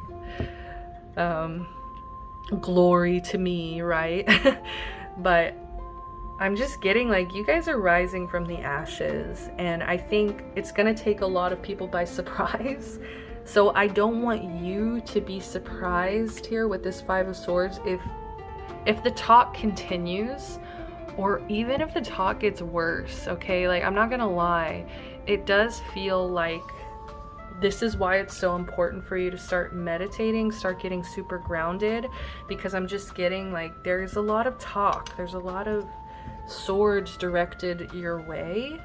glory to me, right? But I'm just getting like you guys are rising from the ashes, and I think it's gonna take a lot of people by surprise. So I don't want you to be surprised here with this Five of Swords if the talk continues, or even if the talk gets worse, okay? Like, I'm not gonna lie, it does feel like this is why it's so important for you to start meditating, start getting super grounded, because I'm just getting like there's a lot of talk, there's a lot of swords directed your way.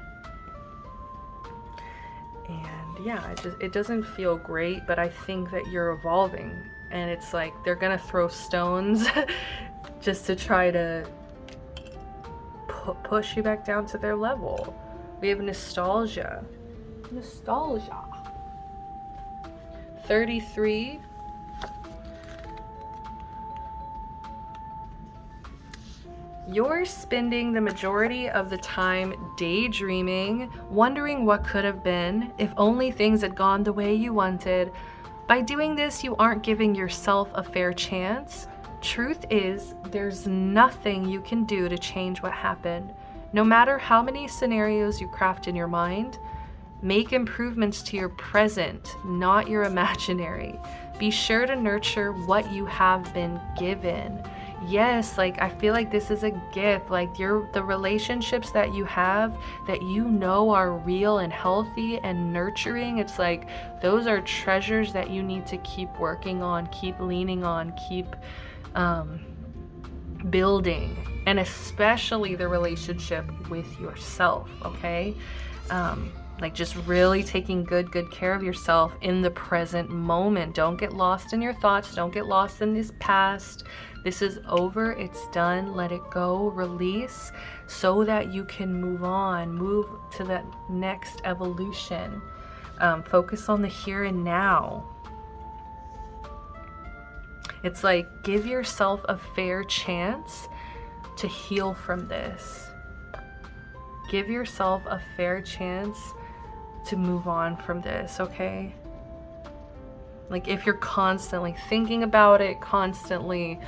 And yeah, it doesn't feel great, but I think that you're evolving, and it's like they're gonna throw stones just to try to push you back down to their level. We have nostalgia. 33. You're spending the majority of the time daydreaming, wondering what could have been, if only things had gone the way you wanted. By doing this, you aren't giving yourself a fair chance. Truth is, there's nothing you can do to change what happened. No matter how many scenarios you craft in your mind, make improvements to your present, not your imaginary. Be sure to nurture what you have been given. Yes, like I feel like this is a gift. Like the relationships that you have that you know are real and healthy and nurturing, it's like those are treasures that you need to keep working on, keep leaning on, keep building, and especially the relationship with yourself, okay? Like just really taking good care of yourself in the present moment. Don't get lost in your thoughts. Don't get lost in this past. This is over. It's done. Let it go. Release so that you can move on. Move to that next evolution. Focus on the here and now. It's like give yourself a fair chance to heal from this. Give yourself a fair chance to move on from this, okay? Like if you're constantly thinking about it, constantly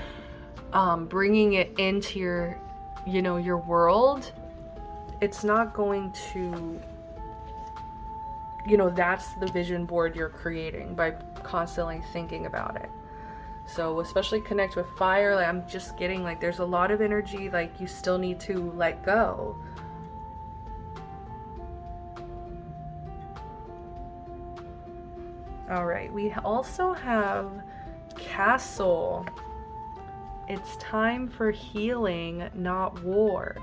bringing it into your world, it's not going to, that's the vision board you're creating by constantly thinking about it. So especially connect with fire. Like I'm just getting like there's a lot of energy like you still need to let go All right, we also have Castle. It's time for healing, not war.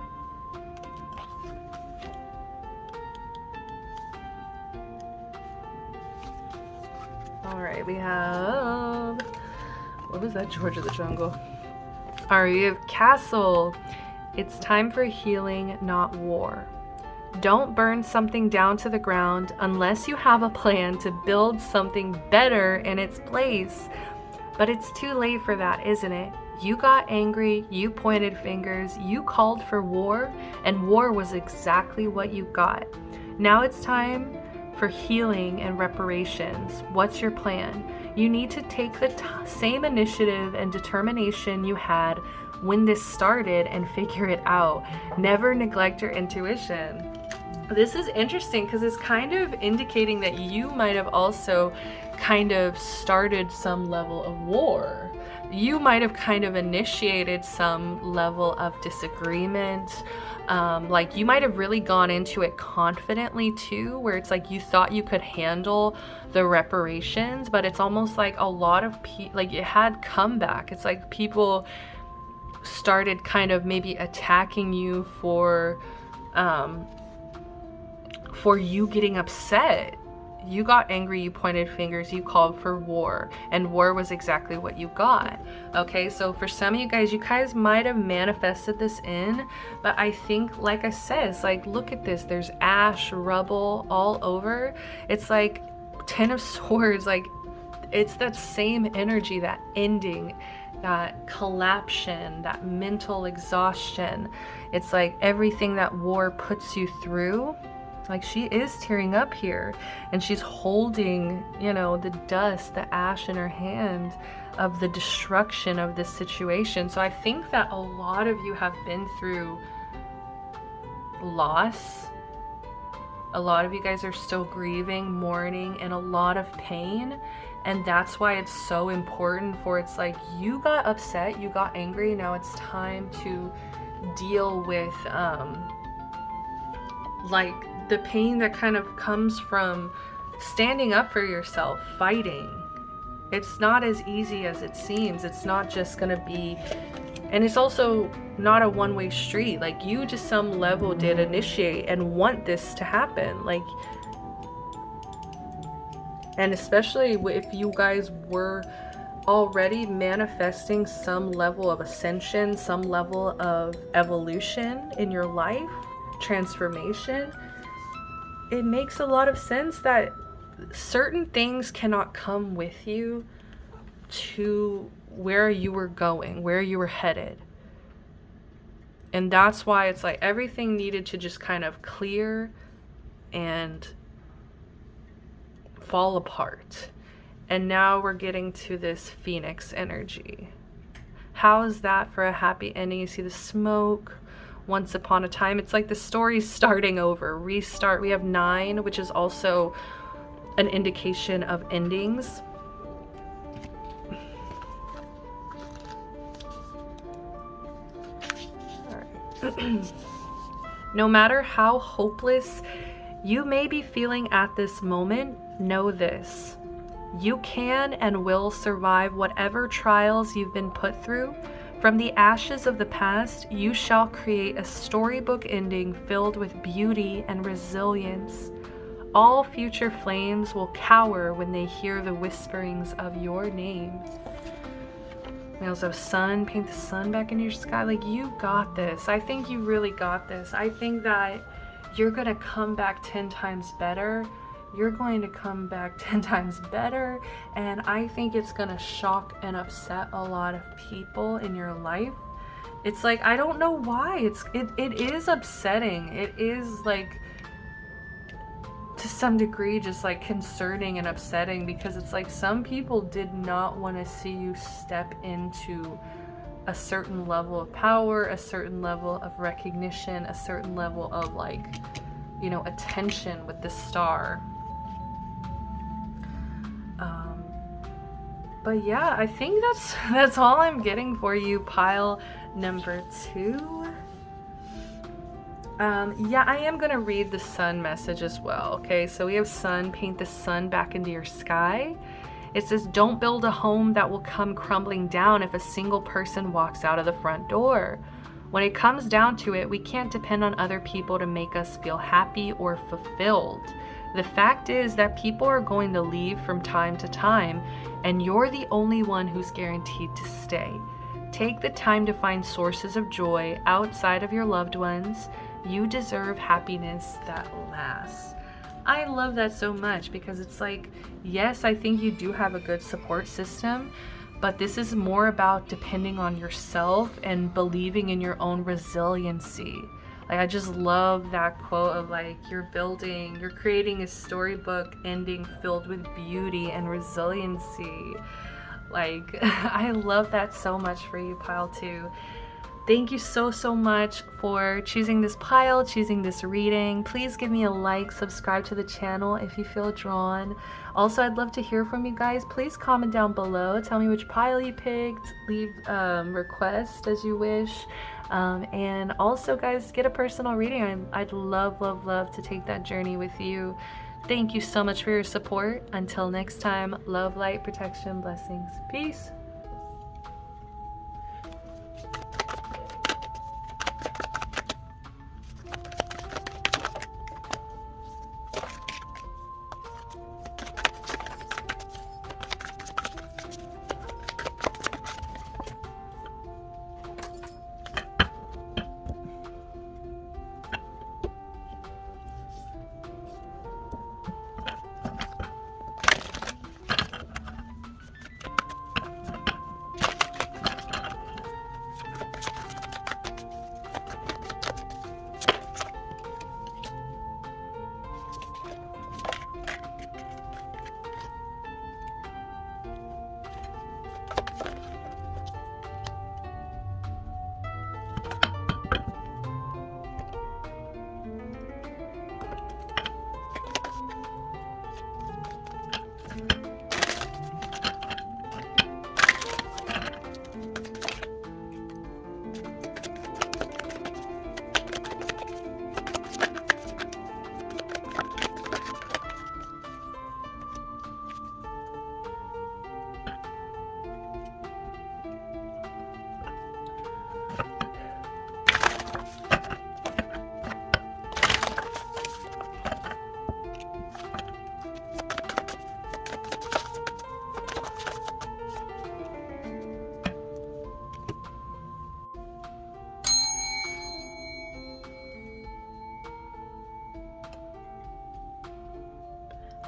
All right, we have, what was that, George of the Jungle? All right, we have Castle. It's time for healing, not war. Don't burn something down to the ground unless you have a plan to build something better in its place. But it's too late for that, isn't it? You got angry, you pointed fingers, you called for war, and war was exactly what you got. Now it's time for healing and reparations. What's your plan? You need to take the same initiative and determination you had when this started and figure it out. Never neglect your intuition. This is interesting because it's kind of indicating that you might have also kind of started some level of war. You might have kind of initiated some level of disagreement. Like you might have really gone into it confidently too, where it's like you thought you could handle the reparations, but it's almost like a lot of like it had comeback. It's like people started kind of maybe attacking you for you getting upset. You got angry, you pointed fingers, you called for war, and war was exactly what you got. Okay, so for some of you guys might have manifested this in, but I think, like I said, it's like, look at this, there's ash, rubble all over. It's like 10 of Swords, like it's that same energy, that ending, that collapsion, that mental exhaustion. It's like everything that war puts you through. Like she is tearing up here and she's holding, you know, the dust, the ash in her hand of the destruction of this situation. So I think that a lot of you have been through loss. A lot of you guys are still grieving, mourning, and a lot of pain. And that's why it's so important for, it's like you got upset, you got angry, now it's time to deal with like the pain that kind of comes from standing up for yourself, fighting. It's not as easy as it seems. It's not just gonna be, and it's also not a one-way street. Like you to some level did initiate and want this to happen. Like, and especially if you guys were already manifesting some level of ascension, some level of evolution in your life, transformation, it makes a lot of sense that certain things cannot come with you to where you were going, where you were headed. And that's why it's like everything needed to just kind of clear and fall apart. And now we're getting to this Phoenix energy. How is that for a happy ending? You see the smoke. Once upon a time, it's like the story's starting over, restart. We have 9, which is also an indication of endings. All right. No matter how hopeless you may be feeling at this moment, know this: you can and will survive whatever trials you've been put through. From the ashes of the past, you shall create a storybook ending filled with beauty and resilience. All future flames will cower when they hear the whisperings of your name. We also have sun, paint the sun back in your sky. Like, you got this. I think you really got this. I think that you're gonna come back 10 times better. You're going to come back 10 times better, and I think it's gonna shock and upset a lot of people in your life. It's like, I don't know why, it is upsetting. It is like, to some degree, just like concerning and upsetting, because it's like some people did not want to see you step into a certain level of power, a certain level of recognition, a certain level of, like, you know, attention with the star. But yeah, I think that's all I'm getting for you, pile number 2. Yeah, I am going to read the sun message as well. Okay, so we have sun, paint the sun back into your sky. It says, don't build a home that will come crumbling down if a single person walks out of the front door. When it comes down to it, we can't depend on other people to make us feel happy or fulfilled. The fact is that people are going to leave from time to time, and you're the only one who's guaranteed to stay. Take the time to find sources of joy outside of your loved ones. You deserve happiness that lasts. I love that so much because it's like, yes, I think you do have a good support system, but this is more about depending on yourself and believing in your own resiliency. Like, I just love that quote of like, you're creating a storybook ending filled with beauty and resiliency. Like, I love that so much for you, Pile 2. Thank you so much for choosing this pile, choosing this reading. Please give me a like, subscribe to the channel if you feel drawn. Also, I'd love to hear from you guys. Please comment down below. Tell me which pile you picked. Leave requests as you wish. And also, guys, get a personal reading. I'd love to take that journey with you. Thank you so much for your support. Until next time, love, light, protection, blessings. Peace.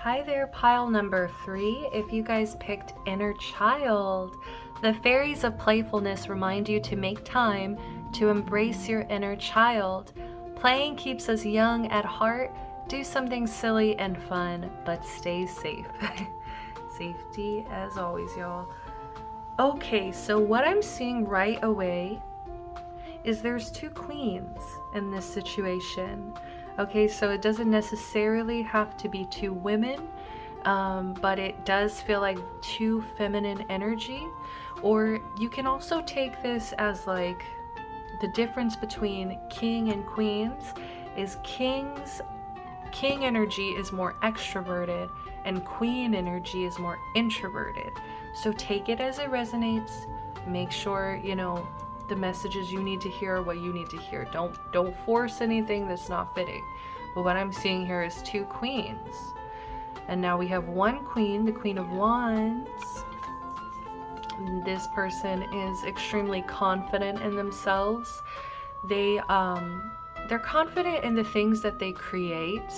Hi there, pile number 3. If you guys picked inner child, the fairies of playfulness remind you to make time to embrace your inner child. Playing keeps us young at heart. Do something silly and fun, but stay safe. Safety as always, y'all. Okay, so what I'm seeing right away is there's 2 queens in this situation. Okay, so it doesn't necessarily have to be 2 women, but it does feel like 2 feminine energy. Or you can also take this as like the difference between king and queens is king energy is more extroverted and queen energy is more introverted. So take it as it resonates. Make sure, you know, the messages you need to hear are what you need to hear. Don't force anything that's not fitting. But what I'm seeing here is 2 queens. And now we have 1 queen, the Queen of Wands. This person is extremely confident in themselves. They're confident in the things that they create,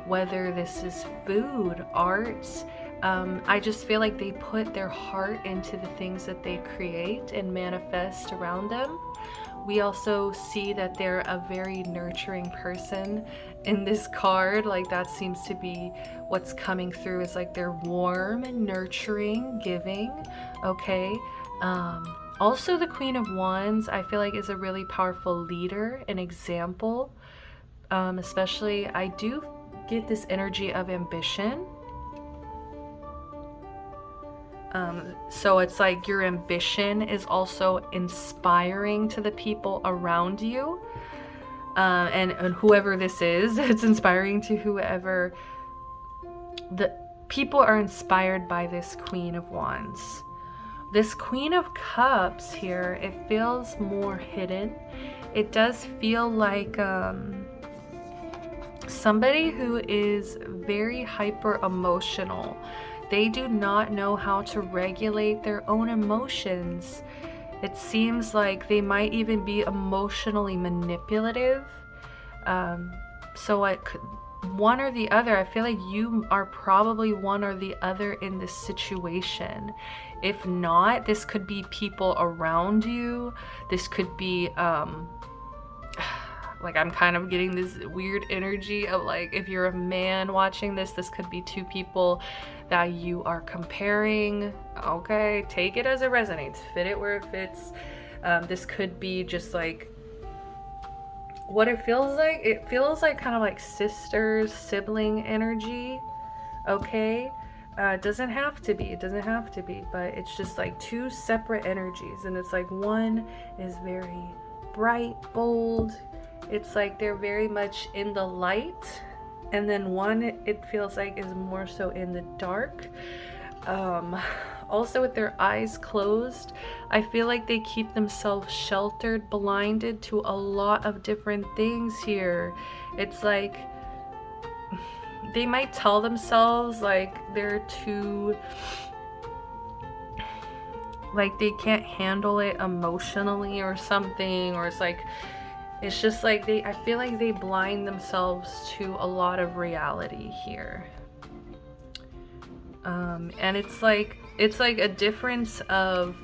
whether this is food, arts. I just feel like they put their heart into the things that they create and manifest around them. We also see that they're a very nurturing person in this card. Like, that seems to be what's coming through, is like they're warm and nurturing, giving. Okay. Also, the Queen of Wands, I feel like, is a really powerful leader, an example. Especially, I do get this energy of ambition. So it's like your ambition is also inspiring to the people around you. and whoever this is, it's inspiring to whoever. The people are inspired by this Queen of Wands. This Queen of Cups here, it feels more hidden. It does feel like somebody who is very hyper emotional. They do not know how to regulate their own emotions. It seems like they might even be emotionally manipulative. So it could, one or the other. I feel like you are probably one or the other in this situation. If not, this could be people around you. This could be like, I'm kind of getting this weird energy of like, if you're a man watching this, this could be two people that you are comparing. Okay, take it as it resonates, fit it where it fits. This could be just like what it feels like. It feels like kind of like sisters, sibling energy. Okay, it doesn't have to be, but it's just like two separate energies, and it's like one is very bright, bold. It's like they're very much in the light, and then one, it feels like, is more so in the dark. Also with their eyes closed, I feel like they keep themselves sheltered, blinded to a lot of different things here. It's like they might tell themselves like they're too, like they can't handle it emotionally or something, or it's like, it's just like I feel like they blind themselves to a lot of reality here. And it's like a difference of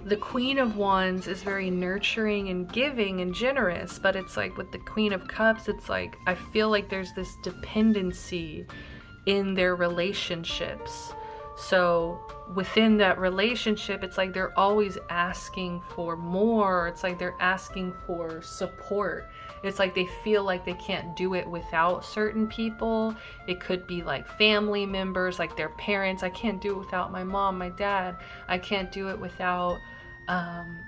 the Queen of Wands is very nurturing and giving and generous, but it's like with the Queen of Cups, it's like I feel like there's this dependency in their relationships. So within that relationship, it's like they're always asking for more. It's like they're asking for support. It's like they feel like they can't do it without certain people. It could be like family members, like their parents. I can't do it without my mom, my dad. I can't do it without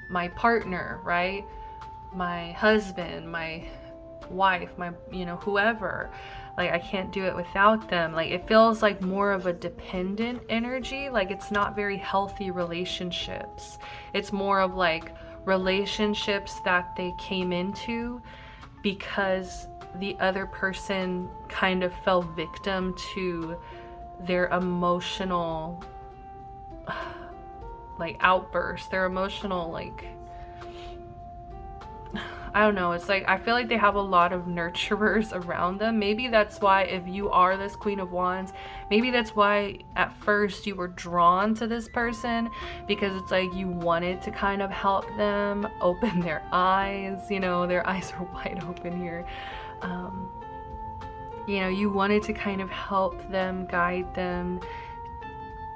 my partner, right? My husband, my wife, my, whoever. Like, I can't do it without them. Like, it feels like more of a dependent energy. Like, it's not very healthy relationships. It's more of like relationships that they came into because the other person kind of fell victim to their emotional like outbursts, their emotional, like, I don't know, it's like I feel like they have a lot of nurturers around them. Maybe that's why, if you are this Queen of Wands, maybe that's why at first you were drawn to this person, because it's like you wanted to kind of help them open their eyes. Their eyes are wide open here. You wanted to kind of help them, guide them,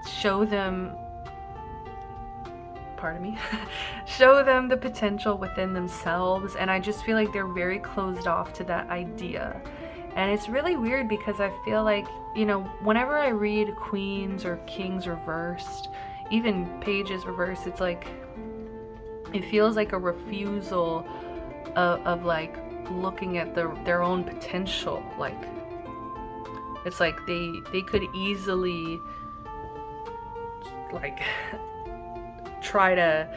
show them, show them the potential within themselves. And I just feel like they're very closed off to that idea. And it's really weird because I feel like, whenever I read queens or kings reversed, even pages reversed, it's like, it feels like a refusal of like looking at their own potential. Like, it's like they could easily like try to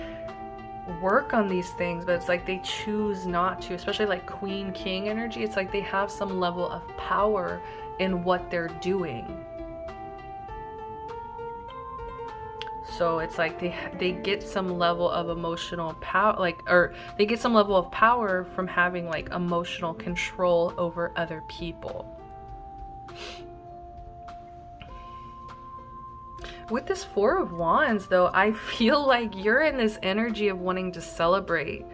work on these things, but it's like they choose not to, especially like Queen King energy. It's like they have some level of power in what they're doing. So it's like they get some level of emotional power, or they get some level of power from having like emotional control over other people. With this Four of Wands, though, I feel like you're in this energy of wanting to celebrate.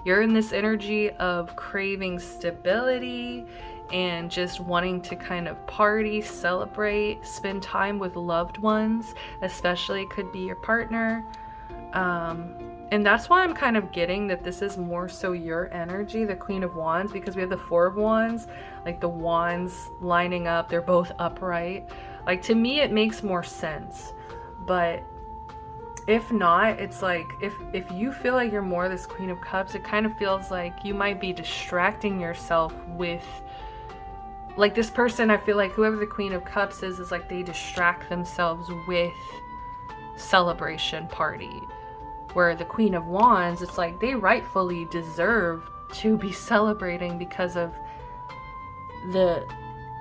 You're in this energy of craving stability and just wanting to kind of party, celebrate, spend time with loved ones, especially it could be your partner. And that's why I'm kind of getting that this is more so your energy, the Queen of Wands, because we have the Four of Wands, like the wands lining up, they're both upright. Like, to me, it makes more sense. But if not, it's like if you feel like you're more this Queen of Cups, it kind of feels like you might be distracting yourself with, like, this person. I feel like whoever the Queen of Cups is like they distract themselves with celebration party, where the Queen of Wands, it's like they rightfully deserve to be celebrating because of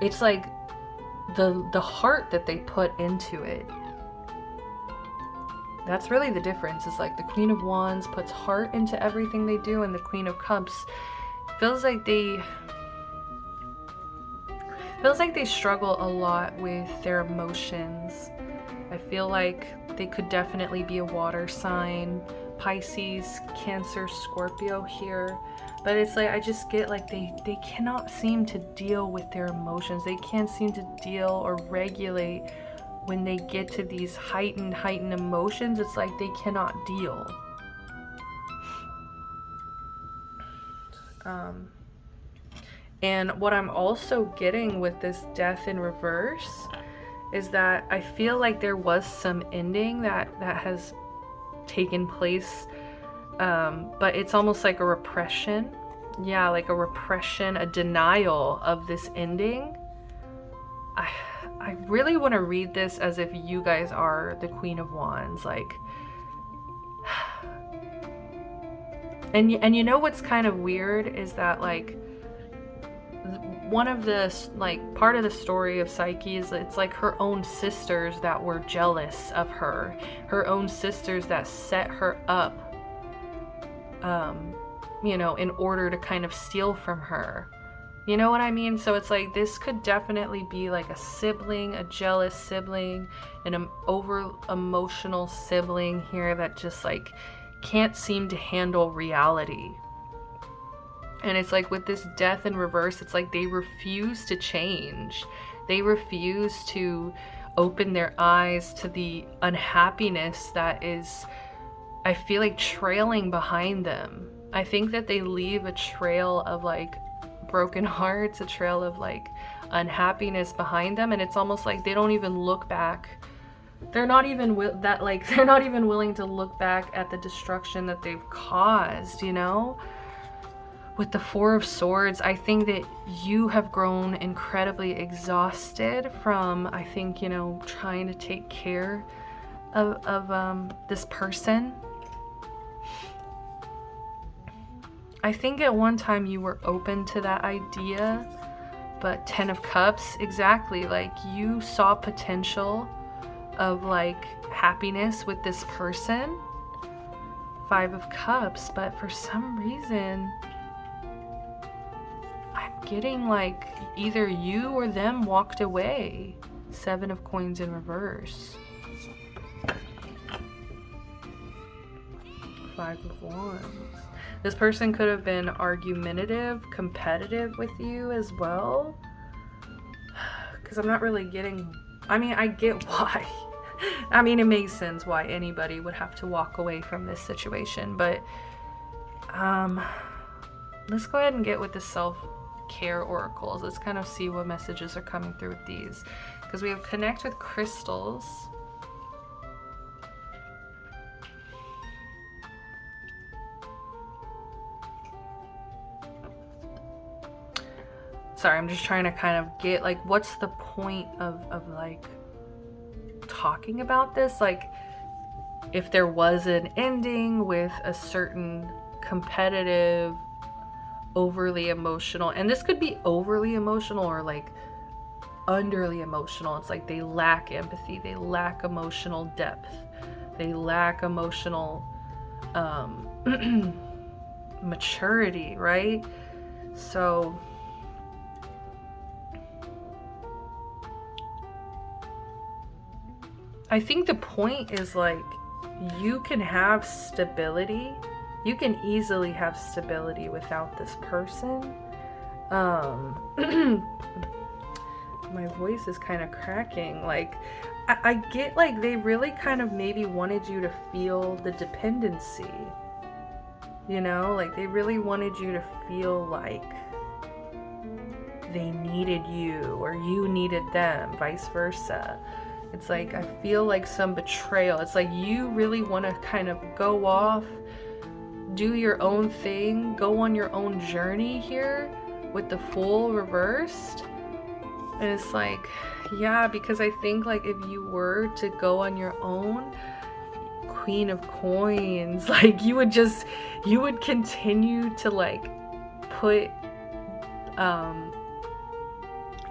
it's like the heart that they put into it. That's really the difference. Is like the Queen of Wands puts heart into everything they do, and the Queen of Cups feels like they struggle a lot with their emotions. I feel like they could definitely be a water sign, Pisces, Cancer, Scorpio here. But it's like, I just get like they cannot seem to deal with their emotions. They can't seem to deal or regulate when they get to these heightened emotions. It's like they cannot deal. And what I'm also getting with this Death in reverse is that I feel like there was some ending that has taken place, but it's almost like a repression. Yeah, like a repression, a denial of this ending. I really want to read this as if you guys are the Queen of Wands, like, and you know what's kind of weird is that, like, one of the, like, part of the story of Psyche is it's like her own sisters that were jealous of her own sisters that set her up, you know, in order to kind of steal from her. You know what I mean? So it's like this could definitely be like a sibling, a jealous sibling, an over emotional sibling here that just like can't seem to handle reality. And it's like with this Death in reverse, it's like they refuse to change. They refuse to open their eyes to the unhappiness that is, I feel like, trailing behind them. I think that they leave a trail of like broken hearts, a trail of like unhappiness behind them, and it's almost like they don't even look back. They're not even they're not even willing to look back at the destruction that they've caused, you know? With the Four of Swords, I think that you have grown incredibly exhausted from, I think, you know, trying to take care of this person. I think at one time you were open to that idea, but Ten of Cups, exactly, like you saw potential of like happiness with this person. Five of Cups, but for some reason I'm getting like either you or them walked away. Seven of Coins in reverse. Five of Wands. This person could have been argumentative, competitive with you as well. Because I'm not really getting... I mean, I get why. I mean, it makes sense why anybody would have to walk away from this situation. But let's go ahead and get with the self-care oracles. Let's kind of see what messages are coming through with these. Because we have Connect with Crystals. Sorry, I'm just trying to kind of get, like, what's the point of like, talking about this? Like, if there was an ending with a certain competitive, overly emotional, and this could be overly emotional or, like, underly emotional. It's like they lack empathy, they lack emotional depth, they lack emotional maturity, right? So... I think the point is like you can have stability. You can easily have stability without this person. My voice is kind of cracking. Like I get like they really kind of maybe wanted you to feel the dependency. You know, like they really wanted you to feel like they needed you or you needed them, vice versa. It's like, I feel like some betrayal. It's like you really want to kind of go off, do your own thing, go on your own journey here with the Fool reversed. And it's like, yeah, because I think like if you were to go on your own, Queen of Coins, like you would continue to like put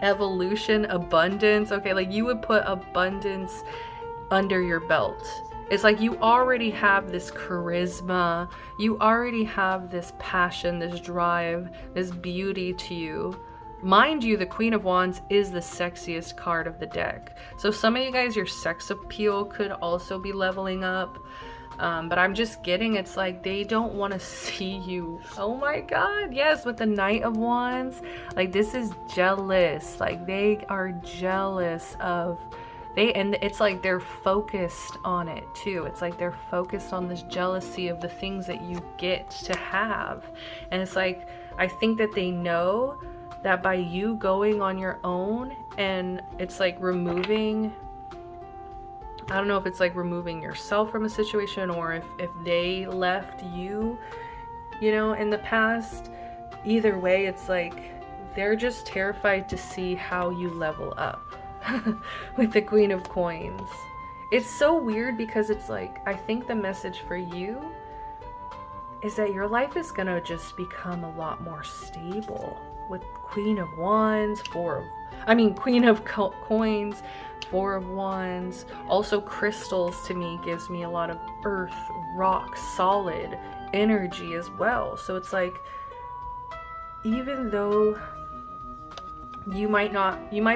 evolution, abundance, okay, like you would put abundance under your belt. It's like you already have this charisma, you already have this passion, this drive, this beauty to you. Mind you, the Queen of Wands is the sexiest card of the deck. So some of you guys, your sex appeal could also be leveling up. But I'm just getting, it's like they don't want to see you. Oh my God, yes, with the Knight of Wands. Like this is jealous. Like they are jealous of, and it's like they're focused on it too. It's like they're focused on this jealousy of the things that you get to have. And it's like, I think that they know that by you going on your own, and it's like removing, I don't know if it's like removing yourself from a situation, or if they left you, you know, in the past. Either way, it's like they're just terrified to see how you level up with the Queen of Coins. It's so weird because it's like, I think the message for you is that your life is gonna just become a lot more stable with Queen of Wands, Queen of Coins, Four of Wands. Also crystals to me gives me a lot of earth, rock, solid energy as well. So it's like, even though you might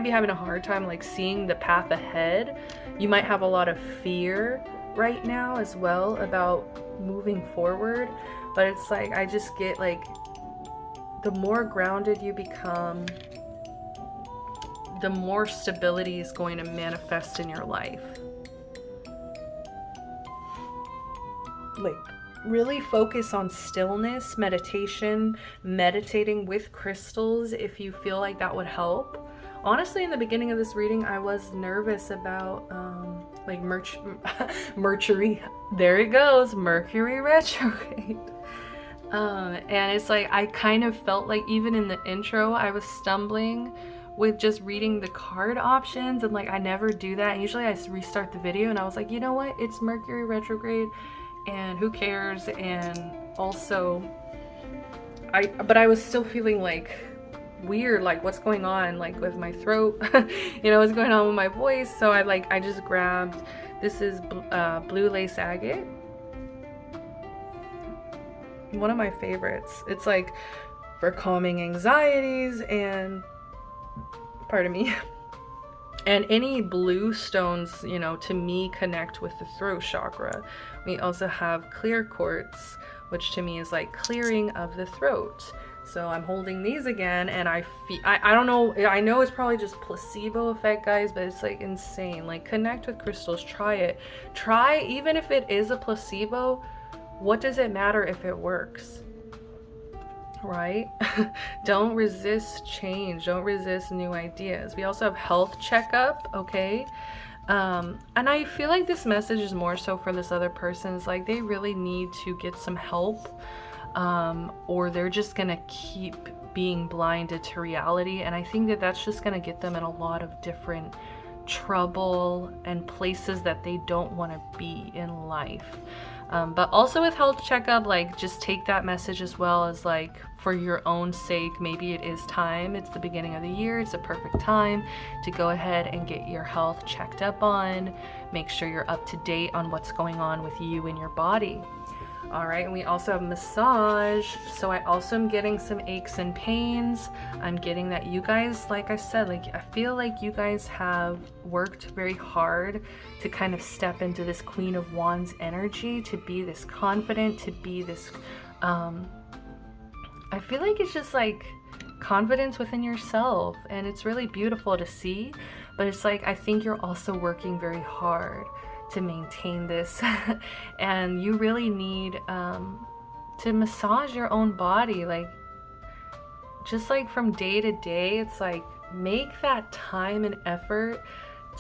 be having a hard time like seeing the path ahead, you might have a lot of fear right now as well about moving forward. But it's like, I just get like, the more grounded you become, the more stability is going to manifest in your life. Like, really focus on stillness, meditation, meditating with crystals if you feel like that would help. Honestly, in the beginning of this reading, I was nervous about like Mercury. There it goes, Mercury retrograde. And it's like, I kind of felt like even in the intro, I was stumbling with just reading the card options, and like I never do that. And usually I restart the video and I was like, you know what? It's Mercury retrograde and who cares? And also, but I was still feeling like weird, like what's going on like with my throat, you know, what's going on with my voice. So I just grabbed, this is blue lace agate. One of my favorites. It's like for calming anxieties and, pardon me, and any blue stones, you know, to me connect with the throat chakra. We also have clear quartz, which to me is like clearing of the throat. So I'm holding these again, and I don't know, I know it's probably just placebo effect, guys, but it's like insane. Like, connect with crystals, try it. Try, even if it is a placebo, what does it matter if it works? Right? Don't resist change. Don't resist new ideas. We also have health checkup, okay? And I feel like this message is more so for this other person. It's like they really need to get some help, or they're just gonna keep being blinded to reality. And I think that that's just gonna get them in a lot of different trouble and places that they don't want to be in life. But also with health checkup, like, just take that message as well as like for your own sake. Maybe it is time, it's the beginning of the year, it's a perfect time to go ahead and get your health checked up on. Make sure you're up to date on what's going on with you and your body. All right, and we also have massage. So I also am getting some aches and pains. I'm getting that you guys, like I said, like I feel like you guys have worked very hard to kind of step into this Queen of Wands energy, to be this confident, to be this, I feel like it's just like confidence within yourself, and it's really beautiful to see. But it's like, I think you're also working very hard to maintain this and you really need to massage your own body, like just like from day to day. It's like, make that time and effort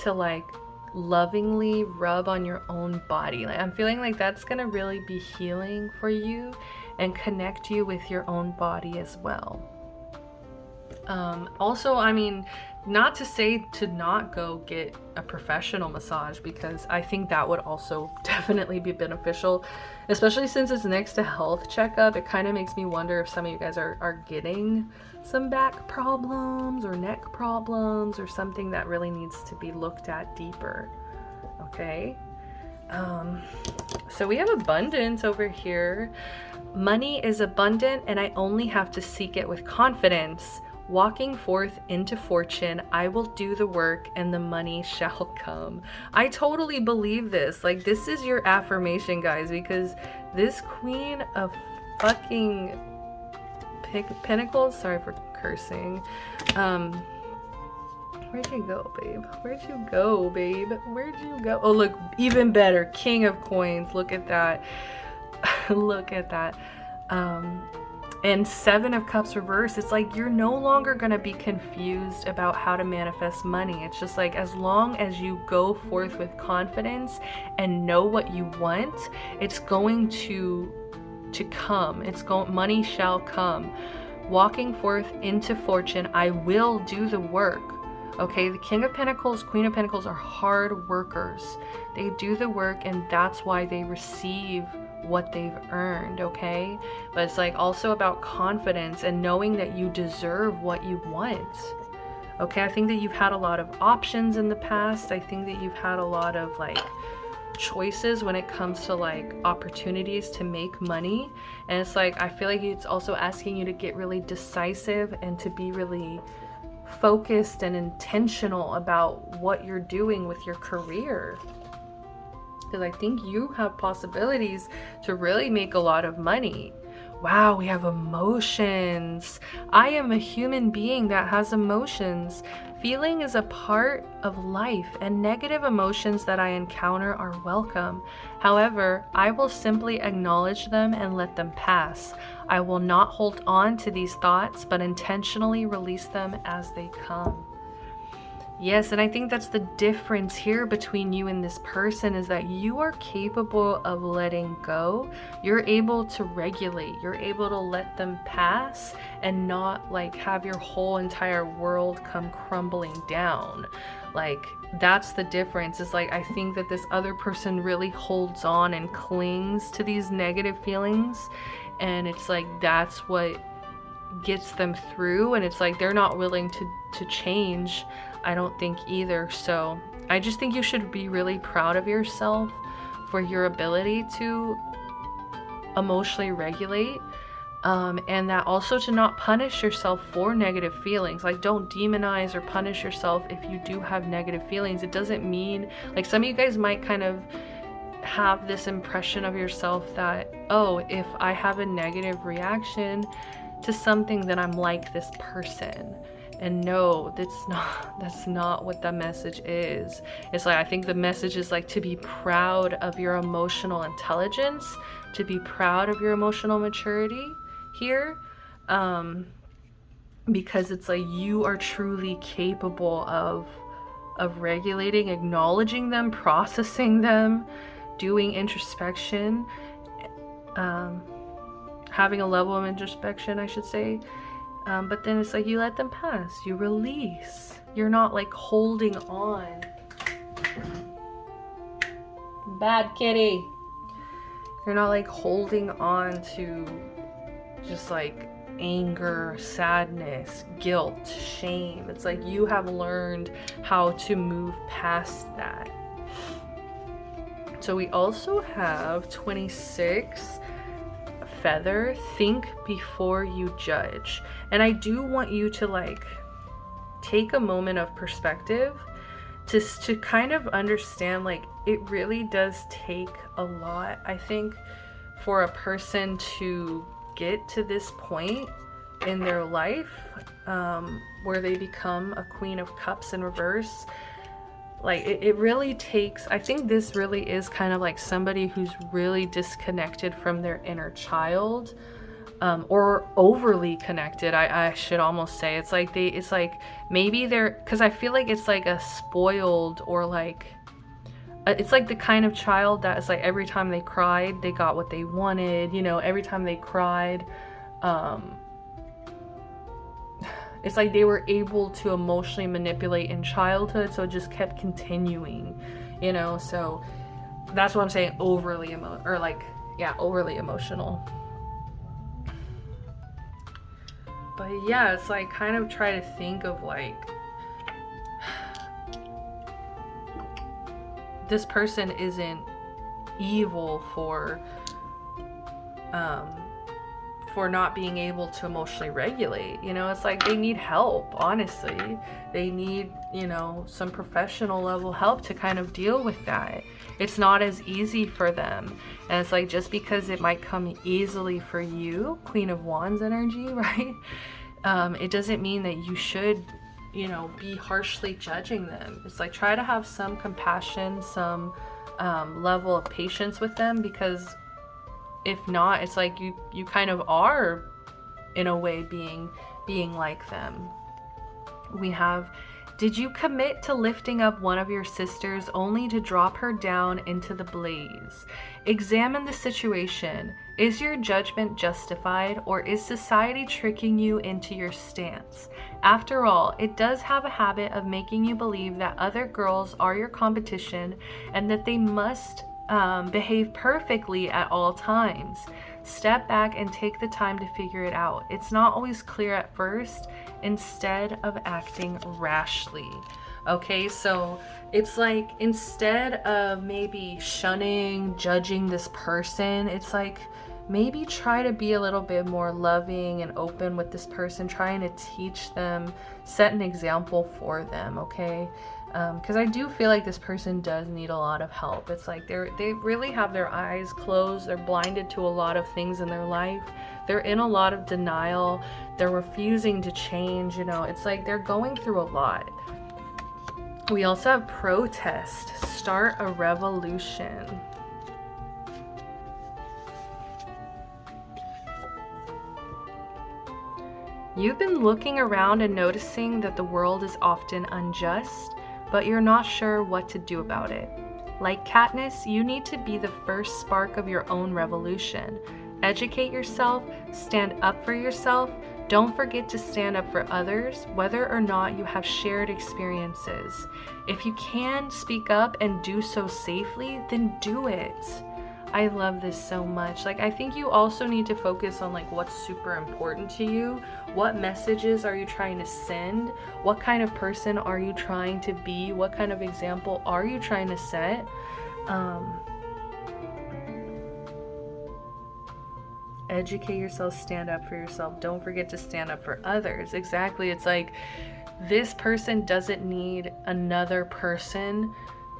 to like lovingly rub on your own body. Like, I'm feeling like that's gonna really be healing for you and connect you with your own body as well. Also, I mean, not to say to not go get a professional massage, because I think that would also definitely be beneficial, especially since it's next to health checkup. It kind of makes me wonder if some of you guys are getting some back problems or neck problems or something that really needs to be looked at deeper. Okay. So we have abundance over here. Money is abundant and I only have to seek it with confidence. Walking forth into fortune, I will do the work and the money shall come. I totally believe this. Like, this is your affirmation, guys, because this Queen of fucking Pentacles, sorry for cursing. Where'd you go, babe? Where'd you go, babe? Where'd you go? Oh, look, even better. King of Coins. Look at that. Look at that. And Seven of Cups reverse. It's like you're no longer going to be confused about how to manifest money. It's just like, as long as you go forth with confidence and know what you want, it's going to come. Money shall come. Walking forth into fortune, I will do the work. Okay, the King of Pentacles, Queen of Pentacles are hard workers. They do the work, and that's why they receive what they've earned, okay? But it's like also about confidence and knowing that you deserve what you want. Okay, I think that you've had a lot of options in the past. I think that you've had a lot of like choices when it comes to like opportunities to make money. And it's like, I feel like it's also asking you to get really decisive and to be really focused and intentional about what you're doing with your career. Because I think you have possibilities to really make a lot of money. Wow, we have emotions. I am a human being that has emotions. Feeling is a part of life, and negative emotions that I encounter are welcome. However, I will simply acknowledge them and let them pass. I will not hold on to these thoughts, but intentionally release them as they come. Yes, and I think that's the difference here between you and this person, is that you are capable of letting go. You're able to regulate. You're able to let them pass and not like have your whole entire world come crumbling down. Like, that's the difference. It's like, I think that this other person really holds on and clings to these negative feelings, and it's like that's what gets them through, and it's like they're not willing to change, I don't think either. So I just think you should be really proud of yourself for your ability to emotionally regulate, and that also to not punish yourself for negative feelings. Like, don't demonize or punish yourself if you do have negative feelings. It doesn't mean, like, some of you guys might kind of have this impression of yourself that, oh, if I have a negative reaction to something, then I'm like this person. And no, that's not what the message is. It's like, I think the message is like to be proud of your emotional intelligence, to be proud of your emotional maturity here, because it's like you are truly capable of regulating, acknowledging them, processing them, doing introspection, having a level of introspection, I should say. But then it's like you let them pass, you release. You're not like holding on. Bad kitty. You're not like holding on to just like anger, sadness, guilt, shame. It's like you have learned how to move past that. So we also have 26. Feather, think before you judge. And I do want you to like take a moment of perspective to kind of understand, like, it really does take a lot, I think, for a person to get to this point in their life, where they become a Queen of Cups in reverse. Like, it really takes, I think this really is kind of like somebody who's really disconnected from their inner child, or overly connected, I should almost say. It's like maybe they're, because I feel like it's like a spoiled or like it's like the kind of child that is like every time they cried, they got what they wanted, you know, every time they cried, it's like they were able to emotionally manipulate in childhood, so it just kept continuing, you know. So that's what I'm saying, overly emotional. But yeah, it's like kind of try to think of like, this person isn't evil for not being able to emotionally regulate, you know. It's like they need help, honestly. They need, you know, some professional level help to kind of deal with that. It's not as easy for them. And it's like, just because it might come easily for you, Queen of Wands energy, right? It doesn't mean that you should, you know, be harshly judging them. It's like, try to have some compassion, some level of patience with them, because if not, it's like you kind of are in a way being like them. We have, did you commit to lifting up one of your sisters only to drop her down into the blaze? Examine the situation. Is your judgment justified, or is society tricking you into your stance? After all, it does have a habit of making you believe that other girls are your competition and that they must behave perfectly at all times. Step back and take the time to figure it out. It's not always clear at first, instead of acting rashly. Okay, so it's like, instead of maybe shunning, judging this person, it's like, maybe try to be a little bit more loving and open with this person, trying to teach them, set an example for them, okay? Because I do feel like this person does need a lot of help. It's like they really have their eyes closed. They're blinded to a lot of things in their life. They're in a lot of denial. They're refusing to change, you know. It's like they're going through a lot. We also have protest. Start a revolution. You've been looking around and noticing that the world is often unjust, but you're not sure what to do about it. Like Katniss, you need to be the first spark of your own revolution. Educate yourself, stand up for yourself. Don't forget to stand up for others, whether or not you have shared experiences. If you can speak up and do so safely, then do it. I love this so much. Like, I think you also need to focus on like what's super important to you. What messages are you trying to send? What kind of person are you trying to be? What kind of example are you trying to set? Educate yourself, stand up for yourself. Don't forget to stand up for others. Exactly. It's like, this person doesn't need another person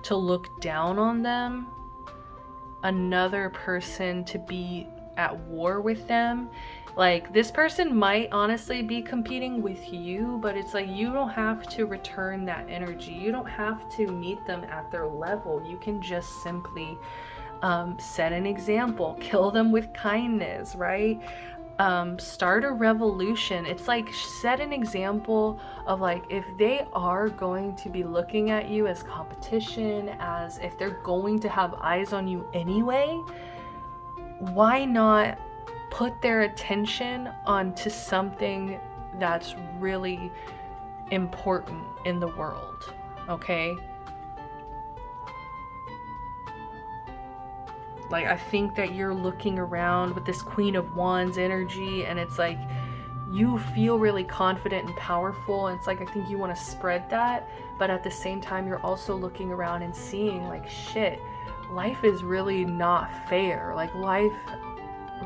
to look down on them, another person to be at war with them. Like, this person might honestly be competing with you, but it's like, you don't have to return that energy. You don't have to meet them at their level. You can just simply set an example, kill them with kindness, right? Start a revolution. It's like, set an example of like, if they are going to be looking at you as competition, as if they're going to have eyes on you anyway, why not put their attention onto something that's really important in the world, okay? Like, I think that you're looking around with this Queen of Wands energy, and it's like, you feel really confident and powerful, and it's like, I think you want to spread that, but at the same time, you're also looking around and seeing like, shit, life is really not fair. Like, life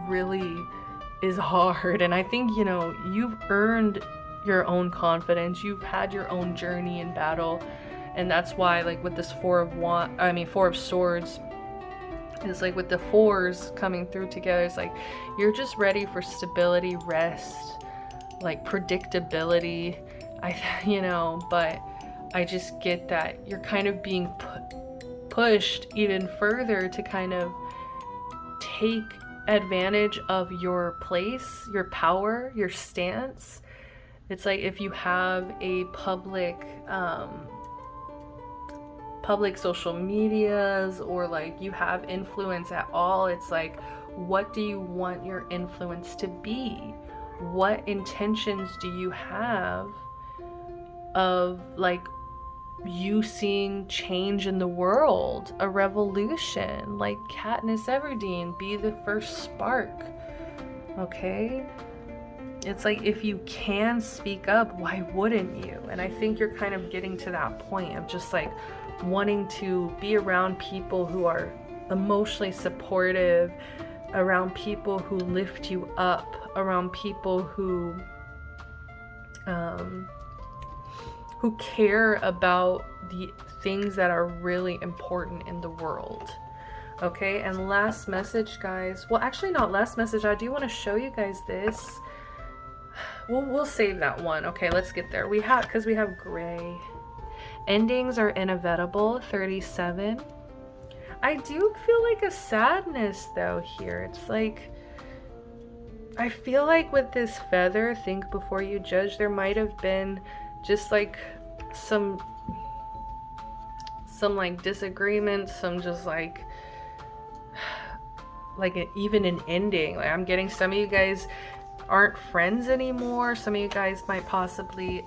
really is hard. And I think, you know, you've earned your own confidence. You've had your own journey in battle, and that's why, like, with this Four of Swords, it's like, with the fours coming through together, it's like, you're just ready for stability, rest, like predictability. But I just get that you're kind of being pushed even further to kind of take advantage of your place, your power, your stance. It's like, if you have a public public social medias, or like you have influence at all, it's like, what do you want your influence to be? What intentions do you have of like you seeing change in the world, a revolution? Like Katniss Everdeen, be the first spark. Okay? It's like, if you can speak up, why wouldn't you? And I think you're kind of getting to that point of just like wanting to be around people who are emotionally supportive, around people who lift you up, around people who care about the things that are really important in the world. Okay, and last message, guys. Well, actually not last message. I do want to show you guys this. We'll save that one. Okay, let's get there. We have gray. Endings are inevitable, 37. I do feel like a sadness though here. It's like, I feel like with this feather, think before you judge, there might have been just like some like disagreement, some just like even an ending. Like, I'm getting some of you guys aren't friends anymore. Some of you guys might possibly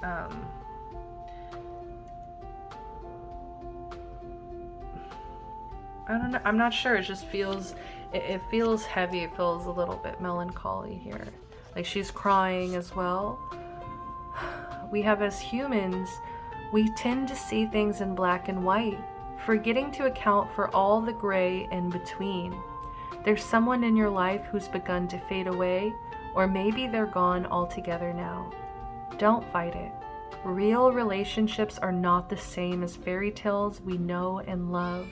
I don't know, I'm not sure. It just feels, it feels heavy. It feels a little bit melancholy here. Like she's crying as well. We have, as humans, we tend to see things in black and white, forgetting to account for all the gray in between. There's someone in your life who's begun to fade away, or maybe they're gone altogether now. Don't fight it. Real relationships are not the same as fairy tales we know and love.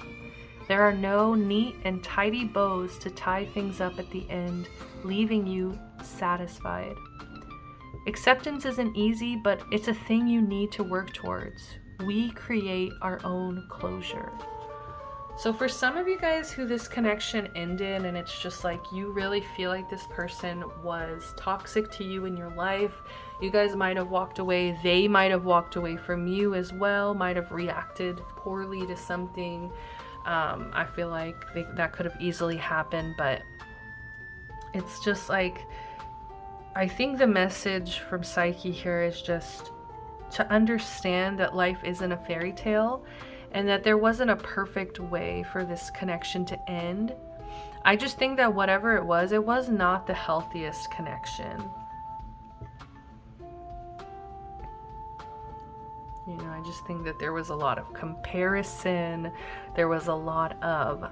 There are no neat and tidy bows to tie things up at the end, leaving you satisfied. Acceptance isn't easy, but it's a thing you need to work towards. We create our own closure. So for some of you guys who this connection ended and it's just like you really feel like this person was toxic to you in your life, you guys might have walked away, they might have walked away from you as well, might have reacted poorly to something. I feel like that could have easily happened, but it's just like, I think the message from Psyche here is just to understand that life isn't a fairy tale and that there wasn't a perfect way for this connection to end. I just think that whatever it was not the healthiest connection. You know, I just think that there was a lot of comparison. There was a lot of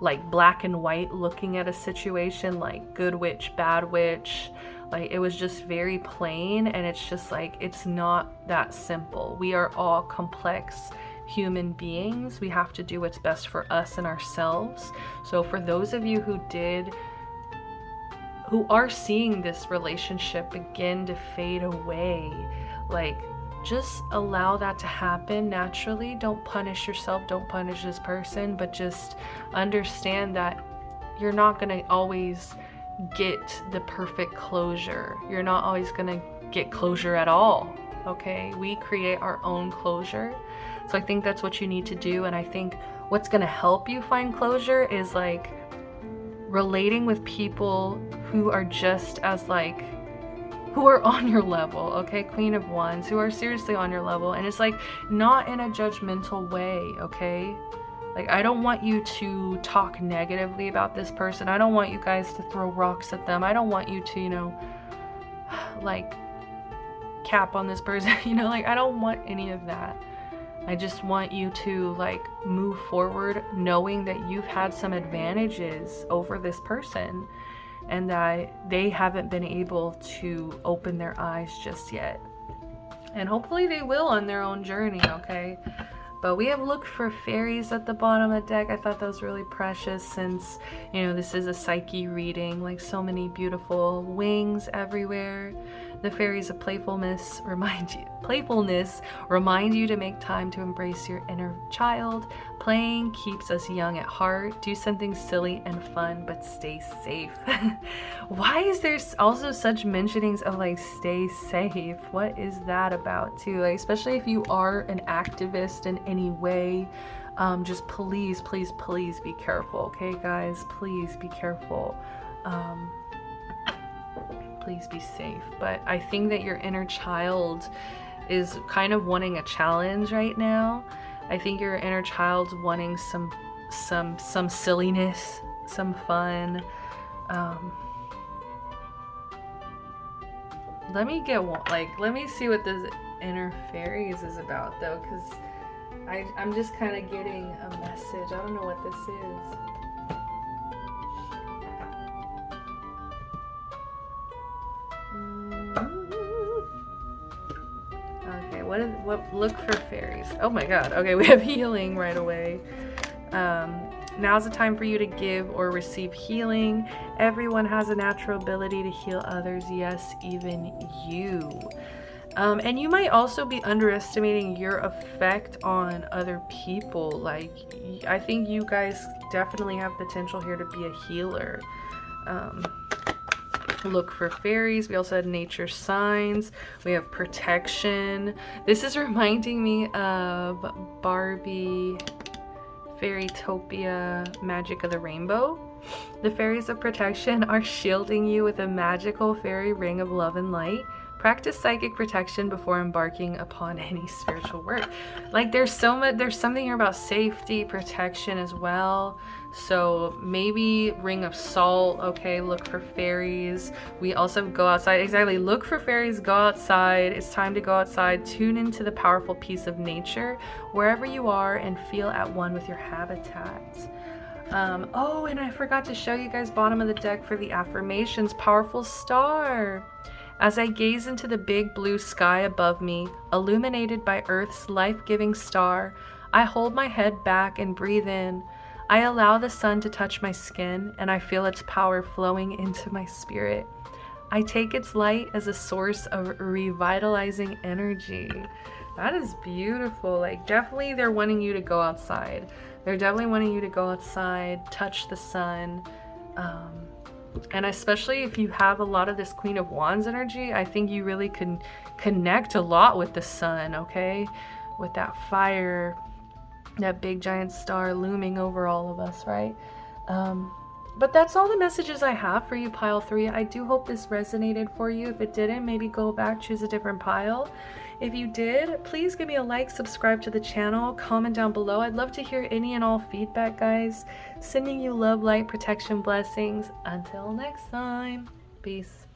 like black and white looking at a situation, like good witch, bad witch. Like it was just very plain, and it's just like, it's not that simple. We are all complex human beings. We have to do what's best for us and ourselves. So for those of you who are seeing this relationship begin to fade away, like, just allow that to happen naturally. Don't punish yourself, don't punish this person, but just understand that you're not going to always get the perfect closure. You're not always going to get closure at all, okay? We create our own closure. So I think that's what you need to do, and I think what's going to help you find closure is like relating with people who are just as like, who are on your level, okay? Queen of Wands, who are seriously on your level. And it's like, not in a judgmental way, okay? Like, I don't want you to talk negatively about this person. I don't want you guys to throw rocks at them. I don't want you to, you know, like, cap on this person, you know? Like, I don't want any of that. I just want you to, like, move forward knowing that you've had some advantages over this person, and that they haven't been able to open their eyes just yet. And hopefully they will on their own journey, okay? But we have looked for fairies at the bottom of the deck. I thought that was really precious since, you know, this is a Psyche reading. Like, so many beautiful wings everywhere. The fairies of playfulness remind you to make time to embrace your inner child. Playing keeps us young at heart. Do something silly and fun, but stay safe. Why is there also such mentionings of like stay safe? What is that about too? Like, especially if you are an activist in any way, just please be careful, okay guys? Please be careful. Please be safe. But I think that your inner child is kind of wanting a challenge right now. I think your inner child's wanting some silliness, some fun. Let me see what this inner fairies is about though, because I'm just kind of getting a message. I don't know what this is. Okay, what look for fairies? Oh my god. Okay, we have healing right away. Now's the time for you to give or receive healing. Everyone has a natural ability to heal others. Yes, even you. And you might also be underestimating your effect on other people. Like, I think you guys definitely have potential here to be a healer. Look for fairies. We also had nature signs. We have protection. This is reminding me of Barbie Fairytopia Magic of the Rainbow. The fairies of protection are shielding you with a magical fairy ring of love and light. Practice psychic protection before embarking upon any spiritual work. Like, there's something here about safety, protection as well. So maybe ring of salt. Okay, look for fairies. We also go outside. Exactly, look for fairies, go outside. It's time to go outside. Tune into the powerful peace of nature wherever you are and feel at one with your habitat. Oh, and I forgot to show you guys bottom of the deck for the affirmations. Powerful star. As I gaze into the big blue sky above me, illuminated by Earth's life-giving star, I hold my head back and breathe in. I allow the sun to touch my skin, and I feel its power flowing into my spirit. I take its light as a source of revitalizing energy. That is beautiful. Like, definitely they're wanting you to go outside. They're definitely wanting you to go outside, touch the sun. And especially if you have a lot of this Queen of Wands energy, I think you really can connect a lot with the sun, okay? With that fire, that big giant star looming over all of us, right? But that's all the messages I have for you, pile 3. I do hope this resonated for you. If it didn't, maybe go back, choose a different pile. If you did, please give me a like, subscribe to the channel, comment down below. I'd love to hear any and all feedback, guys. Sending you love, light, protection, blessings. Until next time, peace.